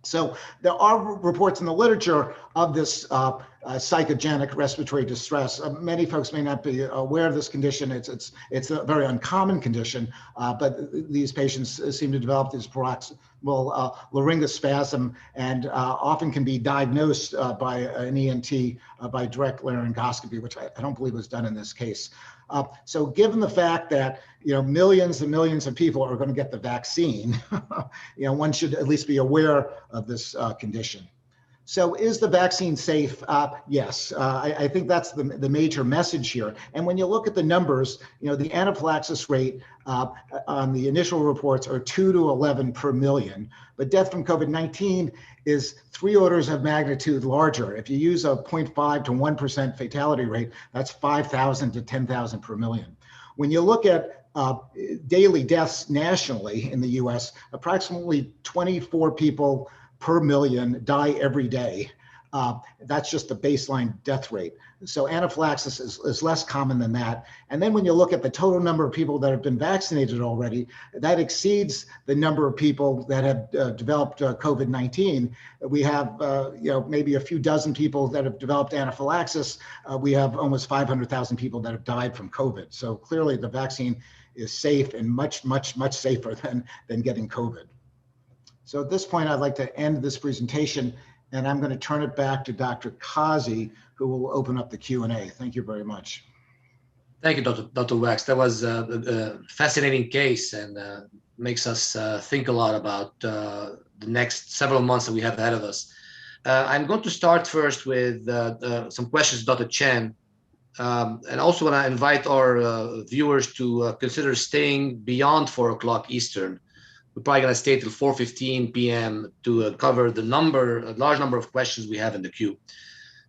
So there are reports in the literature of this psychogenic respiratory distress. Many folks may not be aware of this condition. It's a very uncommon condition, but these patients seem to develop this paroxysmal laryngospasm and often can be diagnosed by an ENT by direct laryngoscopy, which I don't believe was done in this case. So given the fact that millions and millions of people are going to get the vaccine, one should at least be aware of this condition. So is the vaccine safe? Yes, I think that's the major message here. And when you look at the numbers, the anaphylaxis rate on the initial reports are 2 to 11 per million, but death from COVID-19 is 3 orders of magnitude larger. If you use a 0.5 to 1% fatality rate, that's 5,000 to 10,000 per million. When you look at daily deaths nationally in the US, approximately 24 people per million die every day. That's just the baseline death rate. So anaphylaxis is less common than that. And then when you look at the total number of people that have been vaccinated already, that exceeds the number of people that have developed COVID-19. We have maybe a few dozen people that have developed anaphylaxis. We have almost 500,000 people that have died from COVID. So clearly the vaccine is safe and much, much, much safer than getting COVID. So at this point, I'd like to end this presentation, and I'm going to turn it back to Dr. Kazi, who will open up the Q&A. Thank you very much. Thank you, Dr. Wax. That was a fascinating case and makes us think a lot about the next several months that we have ahead of us. I'm going to start first with some questions, Dr. Chen. And also want to invite our viewers to consider staying beyond 4 o'clock Eastern. We're probably going to stay till 4:15 p.m. to cover a large number of questions we have in the queue.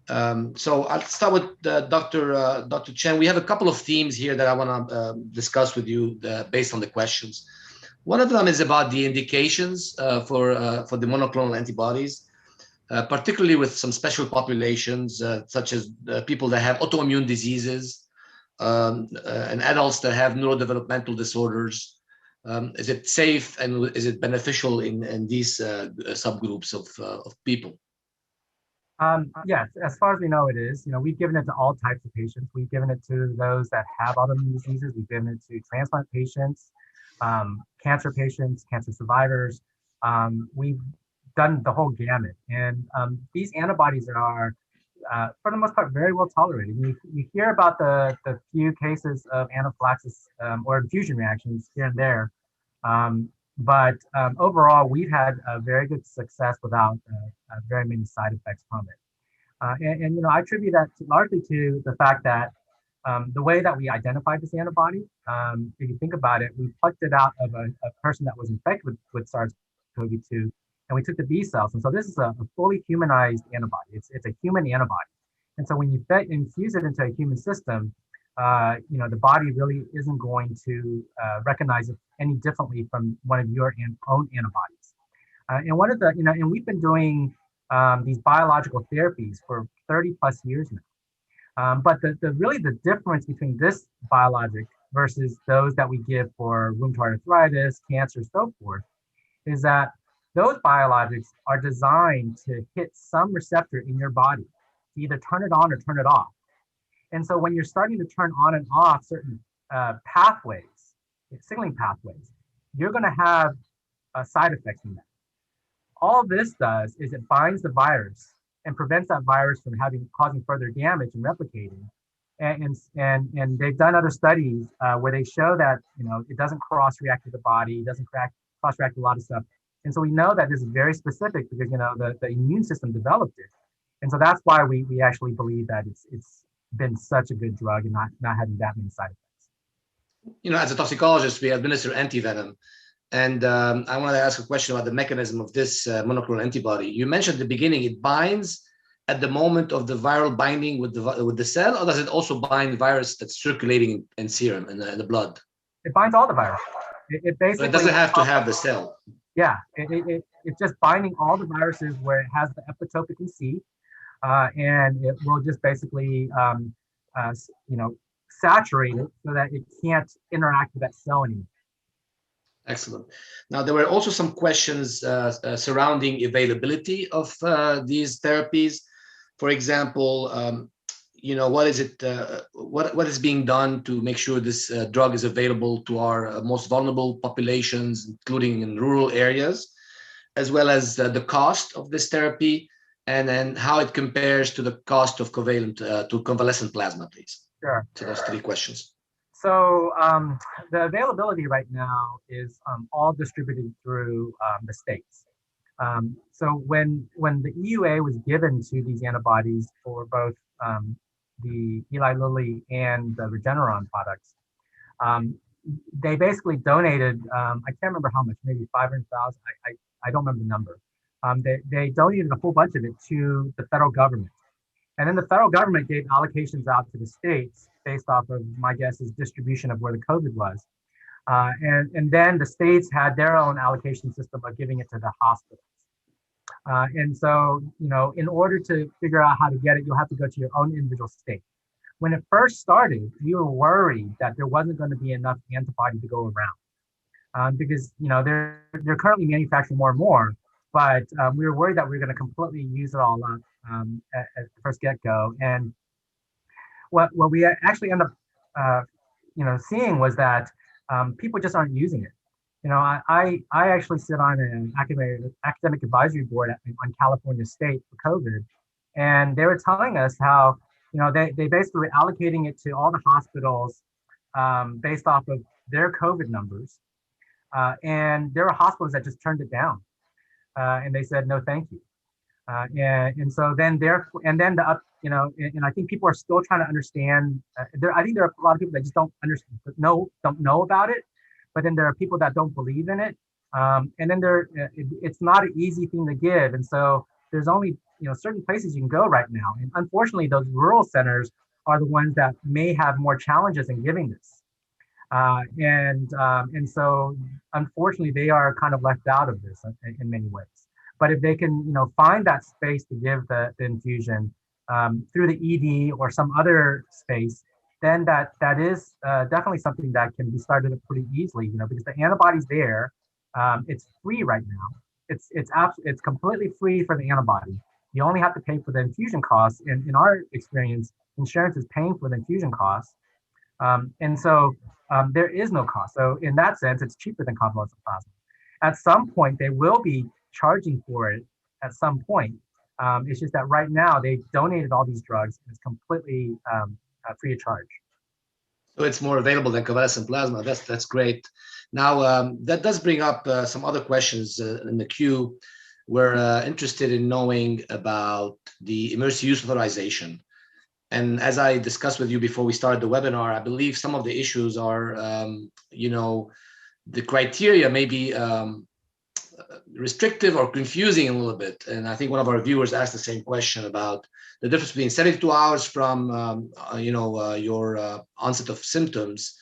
So I'll start with Dr. Chen. We have a couple of themes here that I want to discuss with you based on the questions. One of them is about the indications for the monoclonal antibodies, particularly with some special populations, such as people that have autoimmune diseases and adults that have neurodevelopmental disorders. Is it safe and is it beneficial in these subgroups of people? Yes, as far as we know, it is. We've given it to all types of patients. We've given it to those that have autoimmune diseases. We've given it to transplant patients, cancer patients, cancer survivors. We've done the whole gamut. And these antibodies are, for the most part, very well tolerated. You hear about the few cases of anaphylaxis or infusion reactions here and there, But overall, we've had a very good success without very many side effects from it. And I attribute that largely to the fact that the way that we identified this antibody, if you think about it, we plucked it out of a person that was infected with SARS-CoV-2, and we took the B cells. And so this is a fully humanized antibody. It's a human antibody. And so when you infuse it into a human system, the body really isn't going to recognize it any differently from one of your own antibodies. And one of the, and we've been doing these biological therapies for 30 plus years now. But the difference between this biologic versus those that we give for rheumatoid arthritis, cancer, so forth, is that those biologics are designed to hit some receptor in your body to either turn it on or turn it off. And so when you're starting to turn on and off certain pathways, signaling pathways, you're going to have side effects from that. All this does is it binds the virus and prevents that virus from causing further damage and replicating. And they've done other studies where they show that it doesn't cross-react to the body, it doesn't cross-react to a lot of stuff. And so we know that this is very specific because the immune system developed it. And so that's why we actually believe that it's been such a good drug and not having that many side effects. As a toxicologist, we administer antivenom. And I wanted to ask a question about the mechanism of this monoclonal antibody. You mentioned at the beginning it binds at the moment of the viral binding with the cell, or does it also bind virus that's circulating in serum in the blood? It binds all the virus. It basically. But it doesn't have to have the cell. Yeah, it's just binding all the viruses where it has the epitope it can see, and it will just basically saturate it so that it can't interact with that cell anymore. Excellent. Now, there were also some questions surrounding availability of these therapies. For example, what is it? What is being done to make sure this drug is available to our most vulnerable populations, including in rural areas, as well as the cost of this therapy, and then how it compares to the cost of convalescent plasma, please? Sure. So those three questions. So the availability right now is all distributed through the states. So when the EUA was given to these antibodies for both the Eli Lilly and the Regeneron products, they basically donated, I can't remember how much, maybe 500,000, I don't remember the number. They donated a whole bunch of it to the federal government. And then the federal government gave allocations out to the states based off of, my guess is, distribution of where the COVID was. And then the states had their own allocation system of giving it to the hospitals. And so, in order to figure out how to get it, you'll have to go to your own individual state. When it first started, we were worried that there wasn't going to be enough antibody to go around because, they're currently manufacturing more and more, but we were worried that we were going to completely use it all up at the first get-go. And what we actually end up, seeing was that people just aren't using it. I actually sit on an academic advisory board on California State for COVID, and they were telling us how, they basically were allocating it to all the hospitals based off of their COVID numbers, and there were hospitals that just turned it down, and they said no, thank you. And so then and I think people are still trying to understand. I think there are a lot of people that just don't know about it, but then there are people that don't believe in it. And then it's not an easy thing to give, and so there's only certain places you can go right now. And unfortunately, those rural centers are the ones that may have more challenges in giving this. And so unfortunately, they are kind of left out of this in many ways. But if they can, find that space to give the infusion through the ED or some other space, then that is definitely something that can be started up pretty easily. Because the antibody's there, it's free right now. It's completely free for the antibody. You only have to pay for the infusion costs. And in our experience, insurance is paying for the infusion costs, and so there is no cost. So in that sense, it's cheaper than convalescent plasma. At some point, they will be charging for it at some point. It's just that right now they donated all these drugs and it's completely free of charge. So it's more available than convalescent plasma. That's great. Now, that does bring up some other questions in the queue. We're interested in knowing about the emergency use authorization. And as I discussed with you before we started the webinar, I believe some of the issues are, the criteria may be restrictive or confusing a little bit. And I think one of our viewers asked the same question about the difference between 72 hours from, your onset of symptoms,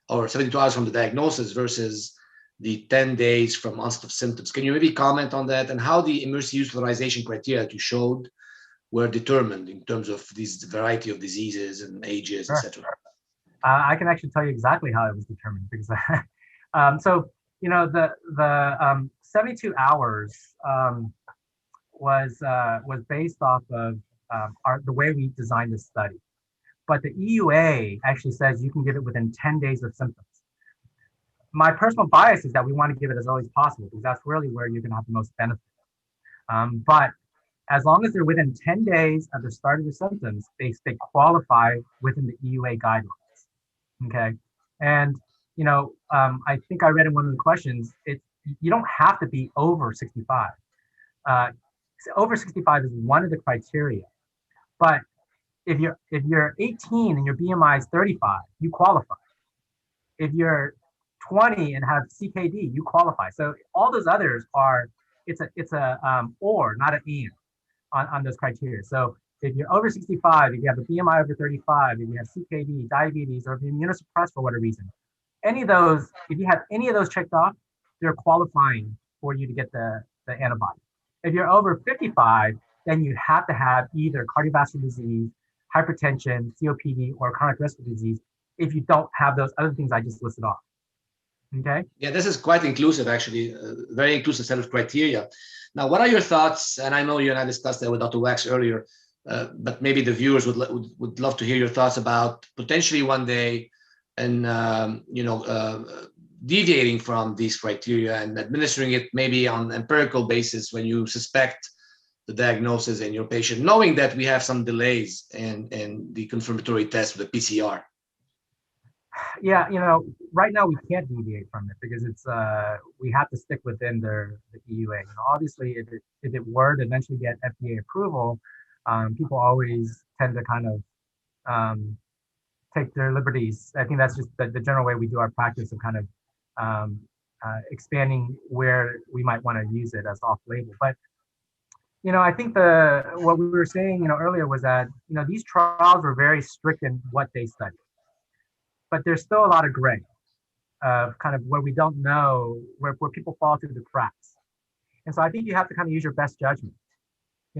or 72 hours from the diagnosis versus the 10 days from onset of symptoms. Can you maybe comment on that and how the emergency use authorization criteria that you showed were determined in terms of this variety of diseases and ages, Sure. etc.? I can actually tell you exactly how it was determined because, the 72 hours was based off of the way we designed the study. But the EUA actually says you can give it within 10 days of symptoms. My personal bias is that we want to give it as early as possible because that's really where you're going to have the most benefit. But as long as they're within 10 days of the start of the symptoms, they qualify within the EUA guidelines. Okay. And, I think I read in one of the questions, you don't have to be over 65. Over 65 is one of the criteria. But if you're 18 and your BMI is 35, you qualify. If you're 20 and have CKD, you qualify. So all those others are, it's a or, not an and on those criteria. So if you're over 65, if you have a BMI over 35, if you have CKD, diabetes, or if you're immunosuppressed for whatever reason, any of those, if you have any of those checked off, they're qualifying for you to get the antibody. If you're over 55, then you have to have either cardiovascular disease, hypertension, COPD, or chronic respiratory disease if you don't have those other things I just listed off. Okay. Yeah, this is quite inclusive, actually, very inclusive set of criteria. Now, what are your thoughts? And I know you and I discussed that with Dr. Wax earlier, but maybe the viewers would love to hear your thoughts about potentially one day and deviating from these criteria and administering it maybe on an empirical basis when you suspect the diagnosis in your patient, knowing that we have some delays in the confirmatory test with the PCR. Yeah, right now we can't deviate from it because it's we have to stick within the EUA. Obviously, if it were to eventually get FDA approval, people always tend to kind of take their liberties. I think that's just the general way we do our practice of kind of expanding where we might want to use it as off-label. But I think what we were saying earlier was that these trials were very strict in what they studied. But there's still a lot of gray of kind of where we don't know, where people fall through the cracks. And so I think you have to kind of use your best judgment.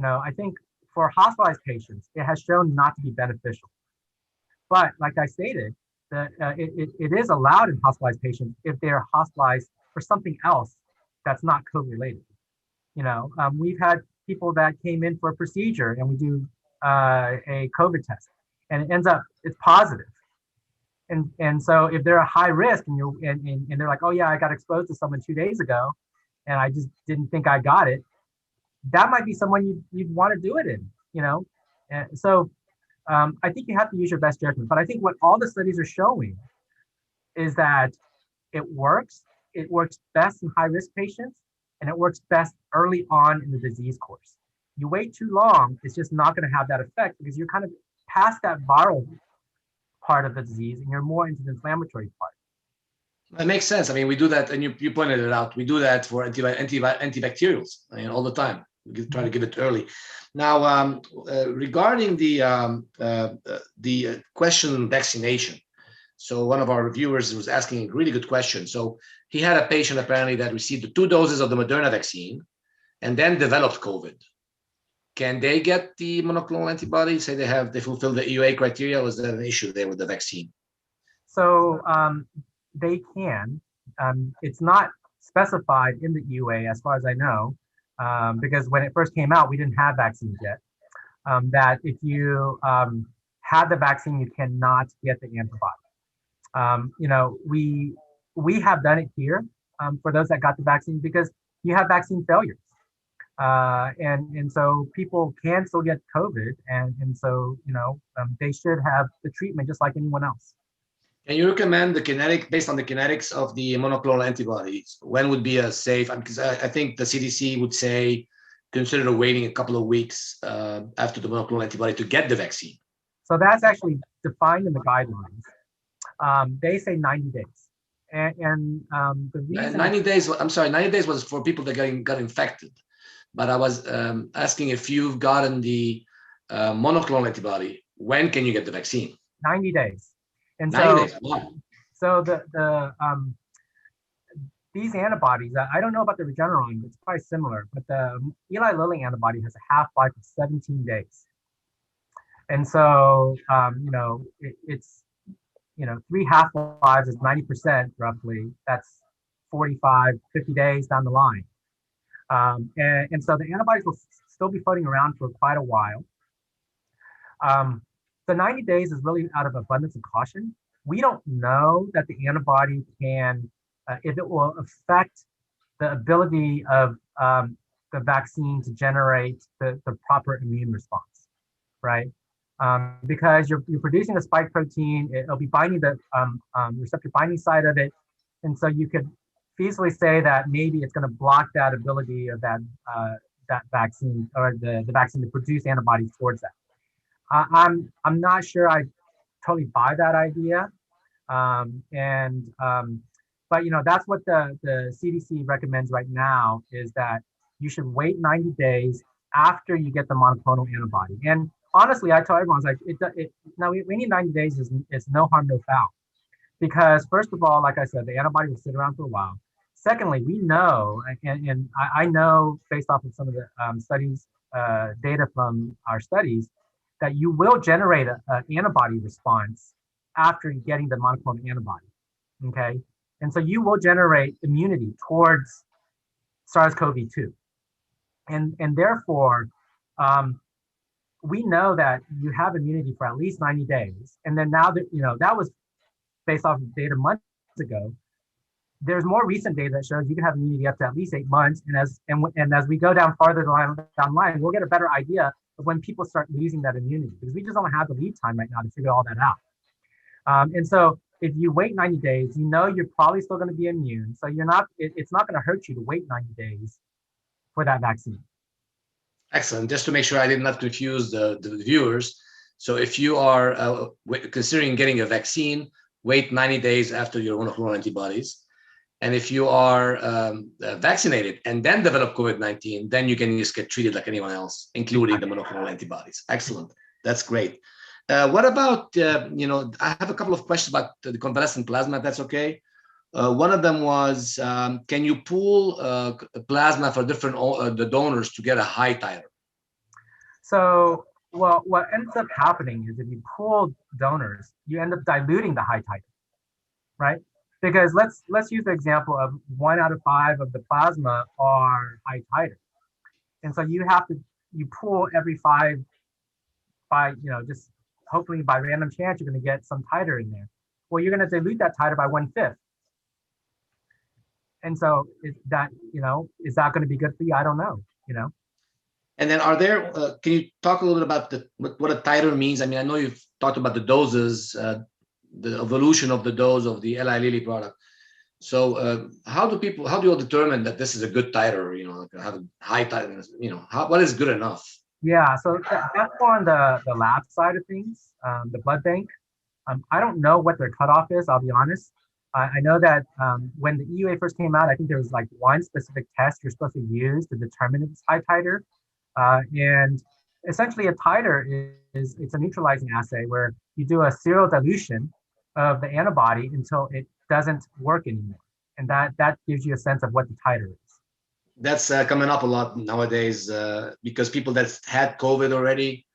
I think for hospitalized patients, it has shown not to be beneficial. But like I stated, it is allowed in hospitalized patients if they're hospitalized for something else that's not COVID related. We've had people that came in for a procedure and we do a COVID test and it ends up, it's positive. And so if they're a high risk and they're like, oh yeah, I got exposed to someone 2 days ago and I just didn't think I got it, that might be someone you'd want to do it in, And so I think you have to use your best judgment. But I think what all the studies are showing is that it works. It works best in high risk patients and it works best early on in the disease course. You wait too long, it's just not going to have that effect because you're kind of past that viral part of the disease and you're more into the inflammatory part. That makes sense. I mean, we do that, and you pointed it out. We do that for antibacterials all the time. We try to give it early. Now, regarding the question vaccination. So one of our viewers was asking a really good question. So he had a patient apparently that received the 2 doses of the Moderna vaccine and then developed COVID. Can they get the monoclonal antibodies? Say they fulfill the EUA criteria? Was there an issue there with the vaccine? So they can. It's not specified in the EUA as far as I know, because when it first came out, we didn't have vaccines yet. That if you have the vaccine, you cannot get the antibody. We have done it here for those that got the vaccine because you have vaccine failures. And so people can still get COVID, and so they should have the treatment just like anyone else. Can you recommend the based on the kinetics of the monoclonal antibodies, when would be a safe? Because I think the CDC would say consider waiting a couple of weeks after the monoclonal antibody to get the vaccine. So that's actually defined in the guidelines. They say 90 days. And the reason 90 days, I'm sorry, 90 days was for people that got infected. But I was asking if you've gotten the monoclonal antibody, when can you get the vaccine? 90 days. And 90 days, wow. So these antibodies, I don't know about the Regeneron, it's probably similar, but the Eli Lilly antibody has a half-life of 17 days. And so, it's, 3 half-lives is 90% roughly. That's 45, 50 days down the line. And so the antibodies will still be floating around for quite a while. The 90 days is really out of abundance of caution. We don't know that the antibody can, if it will affect the ability of the vaccine to generate the proper immune response, right? Because you're producing a spike protein, it'll be binding the receptor binding side of it. And so you could feasibly say that maybe it's going to block that ability of that vaccine or the vaccine to produce antibodies towards that. I'm not sure I totally buy that idea. But that's what the CDC recommends right now, is that you should wait 90 days after you get the monoclonal antibody. And honestly, I tell everyone, now waiting 90 days is no harm, no foul. Because first of all, like I said, the antibody will sit around for a while. Secondly, we know, and I know based off of some of the studies, data from our studies, that you will generate an antibody response after getting the monoclonal antibody, okay? And so you will generate immunity towards SARS-CoV-2. And therefore, we know that you have immunity for at least 90 days. And then now that, that was based off of data months ago. There's more recent data that shows you can have immunity up to at least 8 months. And as we go down farther down the line, we'll get a better idea of when people start losing that immunity, because we just don't have the lead time right now to figure all that out. And so if you wait 90 days, you're probably still going to be immune. So it's not going to hurt you to wait 90 days for that vaccine. Excellent. Just to make sure I did not confuse the viewers. So if you are considering getting a vaccine, wait 90 days after your monoclonal antibodies. And if you are vaccinated and then develop COVID-19, then you can just get treated like anyone else, including the monoclonal antibodies. Excellent. That's great. What about, I have a couple of questions about the convalescent plasma, if that's okay. One of them was, can you pool plasma for different the donors to get a high titer? So, well, what ends up happening is if you pool donors, you end up diluting the high titer, right? Because let's use the example of 1 out of 5 of the plasma are high titer. And so you pool every 5 by, just hopefully by random chance, you're going to get some titer in there. Well, you're going to dilute that titer by 1/5. And so is that going to be good for you? I don't know, And then can you talk a little bit about what a titer means? I mean, I know you've talked about the doses, the evolution of the dose of the Eli Lilly product. So how do you all determine that this is a good titer, have a high titer, what is good enough? Yeah, so that's more on the lab side of things, the blood bank. I don't know what their cutoff is, I'll be honest. I know that when the EUA first came out, I think there was like one specific test you're supposed to use to determine if it's high titer. And essentially a titer it's a neutralizing assay where you do a serial dilution of the antibody until it doesn't work anymore. And that gives you a sense of what the titer is. That's coming up a lot nowadays because people that had COVID already,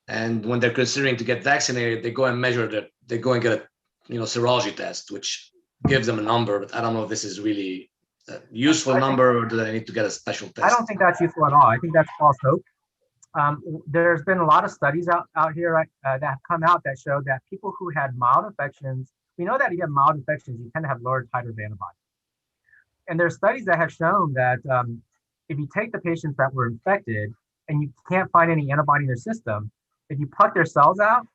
and when they're considering to get vaccinated, they go and measure they go and get a serology test, which gives them a number, but I don't know if this is really a useful number, or do they need to get a special test? I don't think that's useful at all. I think that's false hope. There's been a lot of studies out here that have come out that show that people who had mild infections, we know that if you have mild infections, you tend to have lower titer of antibody. And there's studies that have shown that if you take the patients that were infected and you can't find any antibody in their system, if you pluck their cells out,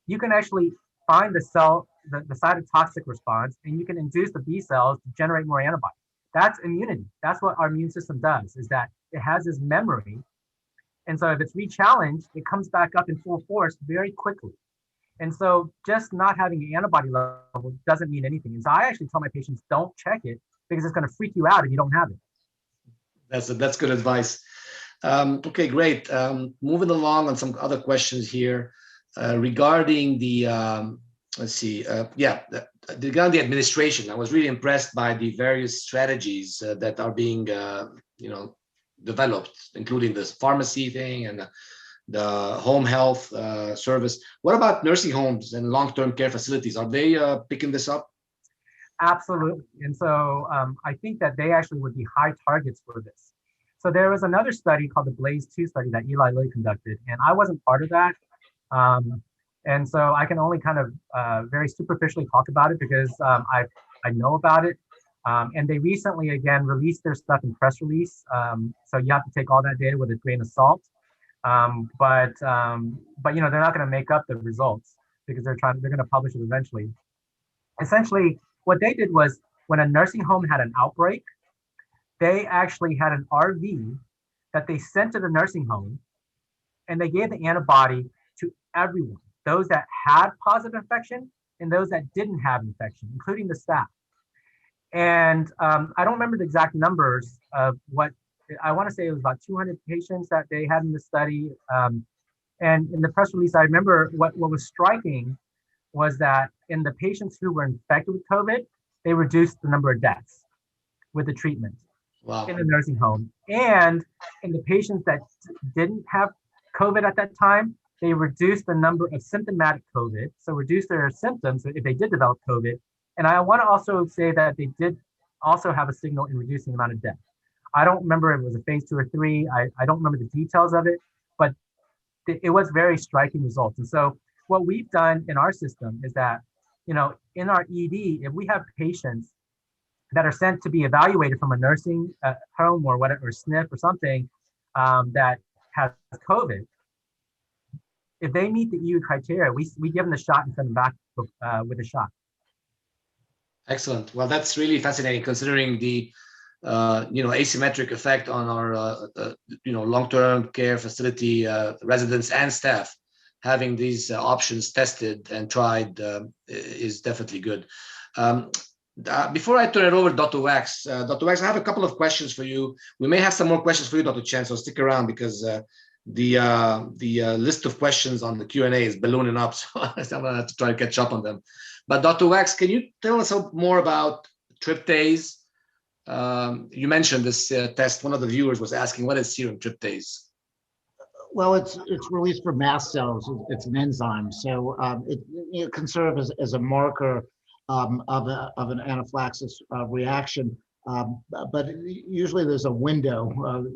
you can actually find the cell the cytotoxic response, and you can induce the B cells to generate more antibodies. That's immunity. That's what our immune system does, is that it has this memory. And so if it's re-challenged, it comes back up in full force very quickly. And so just not having an antibody level doesn't mean anything. And so I actually tell my patients, don't check it because it's going to freak you out if you don't have it. That's good advice. Okay, great. Moving along on some other questions here regarding the, regarding the administration. I was really impressed by the various strategies that are being, developed, including this pharmacy thing and the home health service. What about nursing homes and long-term care facilities? Are they picking this up? Absolutely. And so I think that they actually would be high targets for this. So there was another study called the BLAZE-2 study that Eli Lilly conducted, and I wasn't part of that. And so I can only kind of very superficially talk about it because I know about it. And they recently, again, released their stuff in press release. So you have to take all that data with a grain of salt. But they're not going to make up the results because they're going to publish it eventually. Essentially, what they did was when a nursing home had an outbreak, they actually had an RV that they sent to the nursing home, and they gave the antibody to everyone, those that had positive infection and those that didn't have infection, including the staff. And I don't remember the exact numbers of what, I want to say it was about 200 patients that they had in the study. And in the press release, I remember what was striking was that in the patients who were infected with COVID, they reduced the number of deaths with the treatment. Wow. In the nursing home. And in the patients that didn't have COVID at that time, they reduced the number of symptomatic COVID, so reduced their symptoms if they did develop COVID. And I want to also say that they did also have a signal in reducing the amount of death. I don't remember if it was a phase 2 or 3. I don't remember the details of it, but it was very striking results. And so what we've done in our system is that, in our ED, if we have patients that are sent to be evaluated from a nursing home or whatever, or SNF or something that has COVID, if they meet the EU criteria, we give them the shot and send them back with a shot. Excellent. Well, that's really fascinating considering the asymmetric effect on our long-term care facility residents and staff. Having these options tested and tried is definitely good. Before I turn it over to Dr. Wax, Dr. Wax, I have a couple of questions for you. We may have some more questions for you, Dr. Chen, so stick around because the list of questions on the Q&A is ballooning up, so I'm gonna have to try to catch up on them. But Dr. Wax, can you tell us more about tryptase? You mentioned this test. One of the viewers was asking, what is serum tryptase? Well, it's released from mast cells. It's an enzyme, so it can serve as a marker of an anaphylaxis reaction. But usually there's a window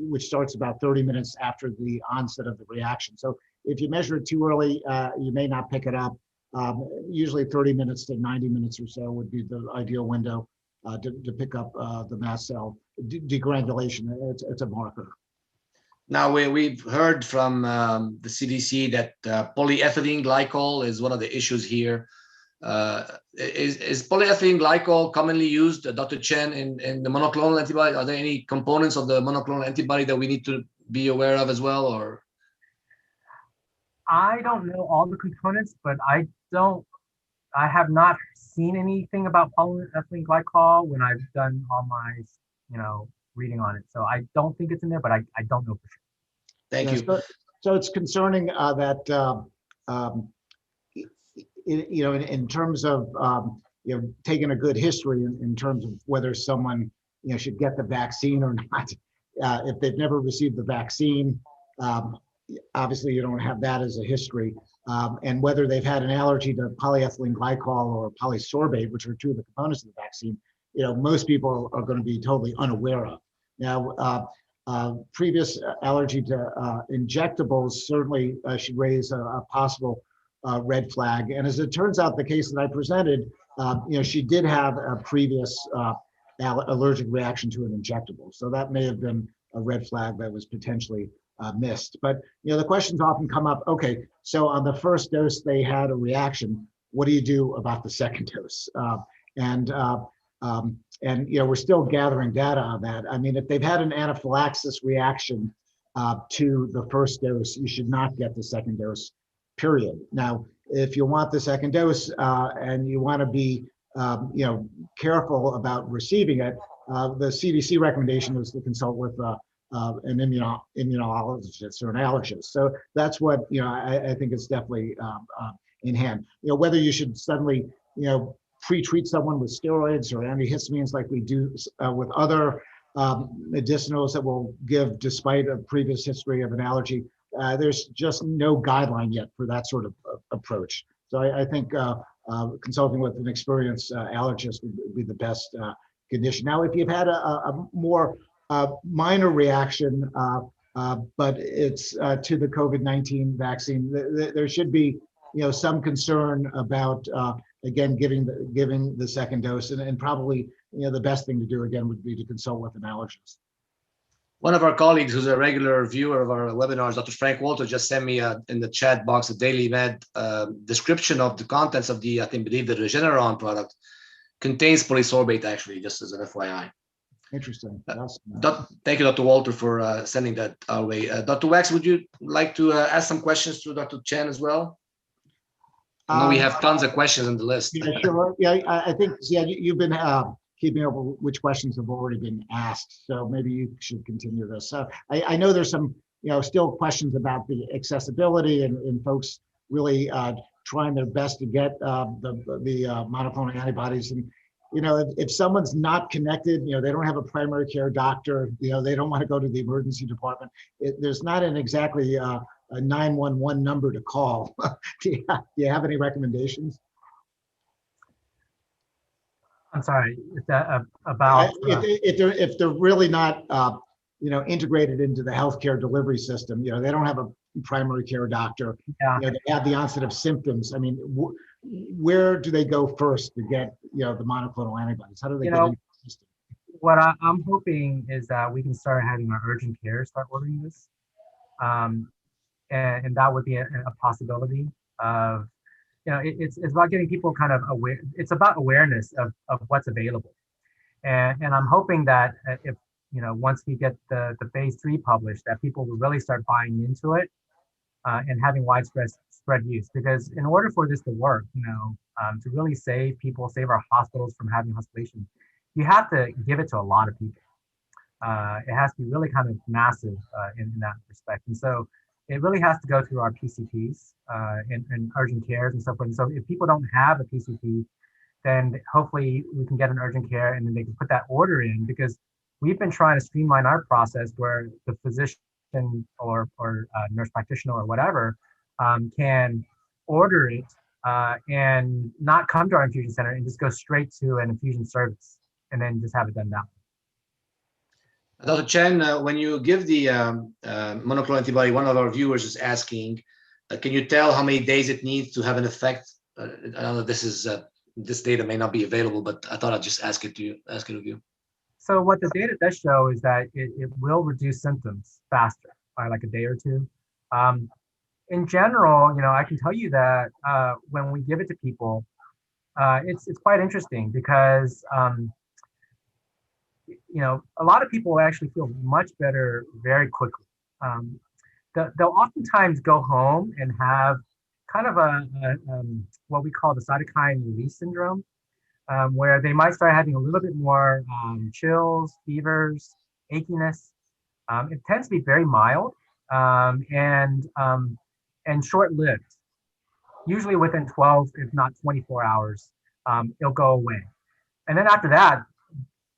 which starts about 30 minutes after the onset of the reaction. So if you measure it too early, you may not pick it up. Usually 30 minutes to 90 minutes or so would be the ideal window to pick up the mast cell degranulation. It's a marker. Now, we've heard from the CDC that polyethylene glycol is one of the issues here. Is polyethylene glycol commonly used, Dr. Chen, in the monoclonal antibody? Are there any components of the monoclonal antibody that we need to be aware of as well, or? I don't know all the components, but I have not seen anything about polyethylene glycol when I've done all my, reading on it. So I don't think it's in there, but I don't know for sure. Thank you. So it's concerning that, in terms of, taking a good history in terms of whether someone, should get the vaccine or not. If they've never received the vaccine, obviously you don't have that as a history. And whether they've had an allergy to polyethylene glycol or polysorbate, which are two of the components of the vaccine, most people are going to be totally unaware of. Now, previous allergy to injectables certainly should raise a possible red flag. And as it turns out, the case that I presented, she did have a previous allergic reaction to an injectable. So that may have been a red flag that was potentially missed. But, the questions often come up, okay, so on the first dose, they had a reaction. what do you do about the second dose? And we're still gathering data on that. I mean, if they've had an anaphylaxis reaction to the first dose, you should not get the second dose, period. Now, if you want the second dose and you want to be careful about receiving it, the CDC recommendation is to consult with an immunologist or an allergist. So that's what I think is definitely in hand. Whether you should suddenly pre-treat someone with steroids or antihistamines like we do with other medicinals that will give despite a previous history of an allergy. There's just no guideline yet for that sort of approach. So I think consulting with an experienced allergist would be the best condition. Now, if you've had a more minor reaction, but it's to the COVID-19 vaccine, there should be some concern about again giving the second dose, and probably the best thing to do again would be to consult with an allergist. One of our colleagues who's a regular viewer of our webinars, Dr. Frank Walter, just sent me in the chat box a Daily Med description of the contents of the, I believe the Regeneron product contains polysorbate, actually, just as an FYI. Interesting. Thank you, Dr. Walter, for sending that our way. Dr. Wax, would you like to ask some questions to Dr. Chen as well? I know we have tons of questions on the list. Yeah, sure. Yeah, I think, you've been keeping up with which questions have already been asked, so maybe you should continue this. I know there's some, still questions about the accessibility and folks really trying their best to get the monoclonal antibodies. And if someone's not connected, they don't have a primary care doctor, they don't want to go to the emergency department. There's not exactly a 911 number to call. Do you have any recommendations? I'm sorry, is that about? If they're really not, integrated into the healthcare delivery system, they don't have a primary care doctor. Yeah. They have the onset of symptoms. I mean, where do they go first to get, the monoclonal antibodies? How do they get into the system? What I'm hoping is that we can start having our urgent care start ordering this. And that would be a possibility of, it's about getting people kind of aware. It's about awareness of what's available. And I'm hoping that if, once we get the phase 3 published, that people will really start buying into it and having widespread use. Because in order for this to work, to really save people, save our hospitals from having hospitalization, you have to give it to a lot of people. It has to be really kind of massive in that respect. And so it really has to go through our PCPs and urgent cares and so forth. And so if people don't have a PCP, then hopefully we can get an urgent care and then they can put that order in, because we've been trying to streamline our process where the physician or nurse practitioner or whatever can order it and not come to our infusion center and just go straight to an infusion service and then just have it done that way. Dr. Chen, when you give the monoclonal antibody, one of our viewers is asking, can you tell how many days it needs to have an effect? I know this data may not be available, but I thought I'd just ask it of you. So what the data does show is that it will reduce symptoms faster by like a day or two. In general, I can tell you that when we give it to people, it's quite interesting because a lot of people actually feel much better very quickly. They'll oftentimes go home and have kind of a what we call the cytokine release syndrome, where they might start having a little bit more chills, fevers, achiness. It tends to be very mild and short-lived. Usually within 12, if not 24 hours, it'll go away. And then after that,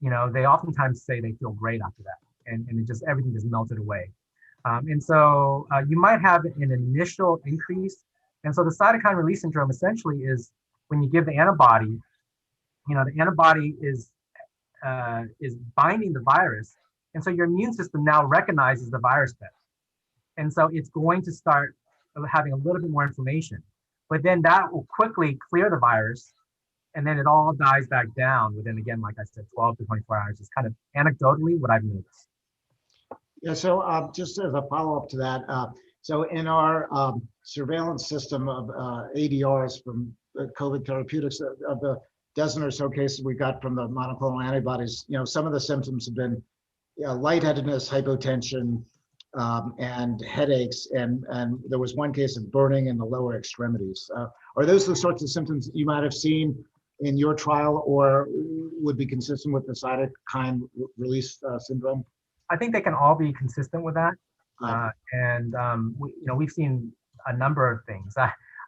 they oftentimes say they feel great after that, and it just everything just melted away. And so you might have an initial increase. And so the cytokine release syndrome essentially is when you give the antibody, the antibody is binding the virus. And so your immune system now recognizes the virus better. And so it's going to start having a little bit more inflammation, but then that will quickly clear the virus. And then it all dies back down within, again, like I said, 12 to 24 hours. It's kind of anecdotally what I've noticed. Yeah, so just as a follow-up to that, so in our surveillance system of ADRs from COVID therapeutics, of the dozen or so cases we got from the monoclonal antibodies, some of the symptoms have been lightheadedness, hypotension, and headaches, and there was one case of burning in the lower extremities. Are those the sorts of symptoms that you might have seen in your trial, or would be consistent with the cytokine release syndrome? I think they can all be consistent with that. Okay. We've seen a number of things.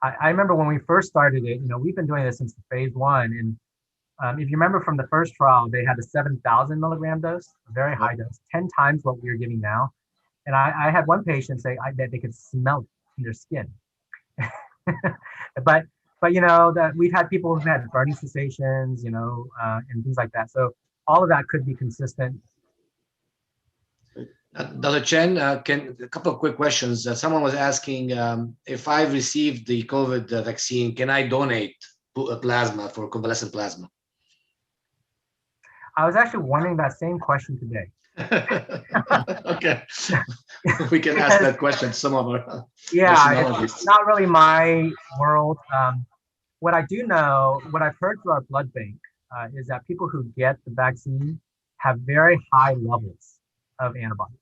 I remember when we first started it, we've been doing this since phase 1. And if you remember from the first trial, they had a 7,000 milligram dose, a very high dose, 10 times what we're giving now. And I had one patient say that they could smell it in their skin. but that we've had people who've had burning sensations, and things like that. So all of that could be consistent. Dr. Chen, a couple of quick questions. Someone was asking if I've received the COVID vaccine, can I donate plasma for convalescent plasma? I was actually wondering that same question today. Okay, we can ask that question to some of our it's not really my world. What I do know, what I've heard through our blood bank, is that people who get the vaccine have very high levels of antibodies.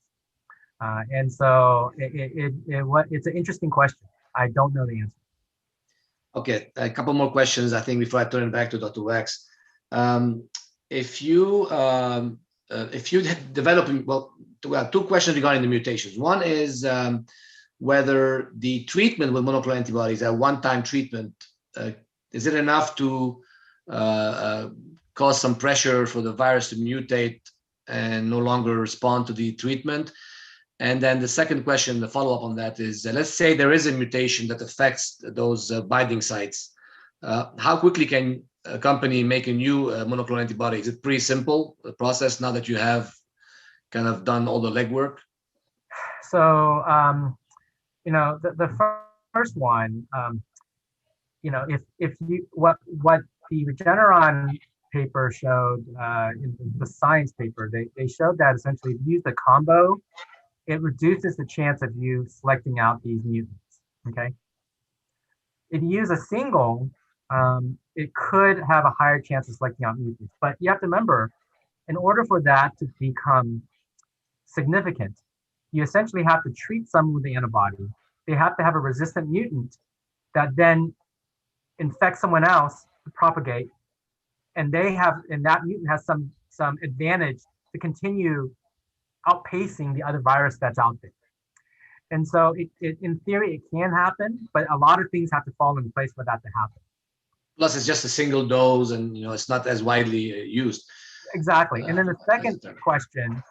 And so it's an interesting question. I don't know the answer. Okay, a couple more questions, I think, before I turn it back to Dr. Wax. If you developing, two questions regarding the mutations. One is whether the treatment with monoclonal antibodies, a one-time treatment, is it enough to cause some pressure for the virus to mutate and no longer respond to the treatment? And then the second question, the follow-up on that is, let's say there is a mutation that affects those binding sites. How quickly can a company make a new monoclonal antibody? Is it pretty simple, the process, now that you have kind of done all the legwork? So, the first one, if you, what the Regeneron paper showed in the science paper, they showed that essentially if you use the combo, it reduces the chance of you selecting out these mutants, okay? If you use a single, it could have a higher chance of selecting out mutants. But you have to remember, in order for that to become significant, you essentially have to treat someone with the antibody. They have to have a resistant mutant that then infects someone else to propagate, and that mutant has some advantage to continue outpacing the other virus that's out there. And so in theory, it can happen, but a lot of things have to fall in place for that to happen. Plus, it's just a single dose, and it's not as widely used. Exactly. And then the second question,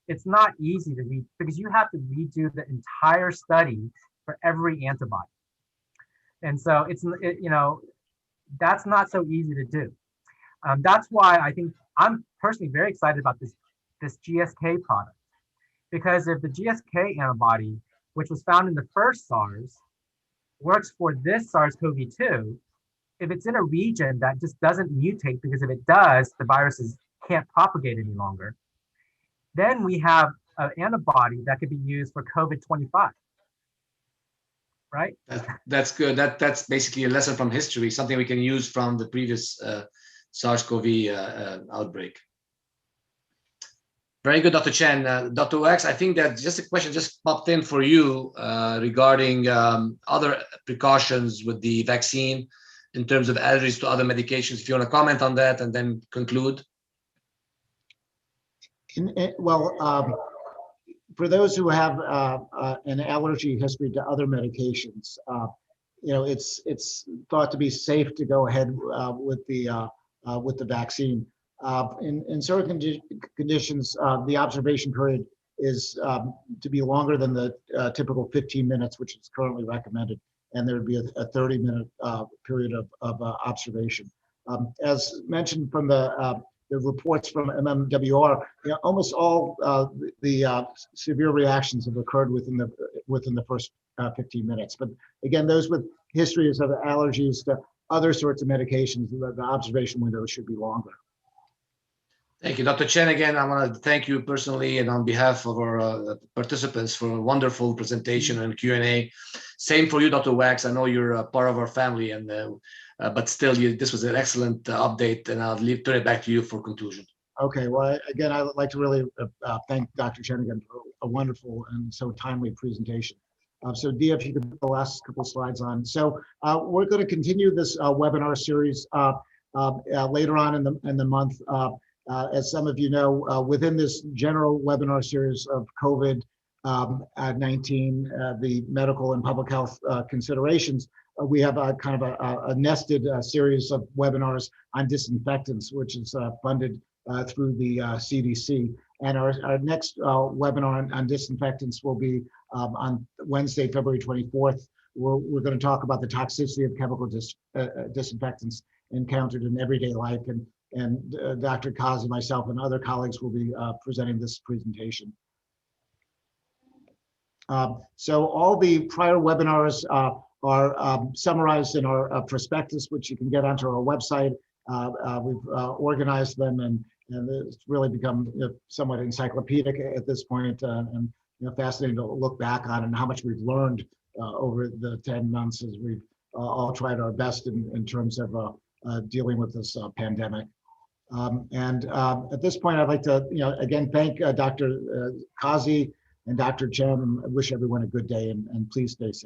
it's not easy to read because you have to redo the entire study for every antibody. And so that's not so easy to do. That's why I think I'm personally very excited about this GSK product, because if the GSK antibody, which was found in the first SARS, works for this SARS-CoV-2, if it's in a region that just doesn't mutate, because if it does, the viruses can't propagate any longer, then we have an antibody that could be used for COVID-25, right? That's good. That's basically a lesson from history, something we can use from the previous SARS-CoV outbreak. Very good, Dr. Chen. Dr. Wax, I think that just a question just popped in for you regarding other precautions with the vaccine in terms of allergies to other medications. If you want to comment on that and then conclude. For those who have an allergy history to other medications, it's thought to be safe to go ahead with the vaccine. In certain conditions, the observation period is to be longer than the typical 15 minutes, which is currently recommended, and there would be a 30-minute period of observation. As mentioned from the reports from MMWR, almost all the severe reactions have occurred within the first 15 minutes. But again, those with histories of allergies to other sorts of medications, the observation window should be longer. Thank you, Dr. Chen. Again, I want to thank you personally and on behalf of our participants for a wonderful presentation and Q&A. Same for you, Dr. Wax. I know you're a part of our family, and but still, this was an excellent update, and I'll turn it back to you for conclusion. Okay, well, again, I would like to really thank Dr. Chen again for a wonderful and so timely presentation. So Dia, if you could put the last couple slides on. So we're going to continue this webinar series later on in the month. As some of you know, within this general webinar series of COVID-19, the medical and public health considerations, we have a kind of a nested series of webinars on disinfectants, which is funded through the CDC. And our next webinar on disinfectants will be on Wednesday, February 24th. We're going to talk about the toxicity of chemical disinfectants encountered in everyday life. And Dr. Kazi, myself, and other colleagues will be presenting this presentation. So all the prior webinars are summarized in our prospectus, which you can get onto our website. We've organized them, and it's really become somewhat encyclopedic at this point, and fascinating to look back on and how much we've learned over the 10 months as we've all tried our best in terms of dealing with this pandemic. At this point, I'd like to again thank Dr. Kazi and Dr. Chen, and wish everyone a good day, and please stay safe.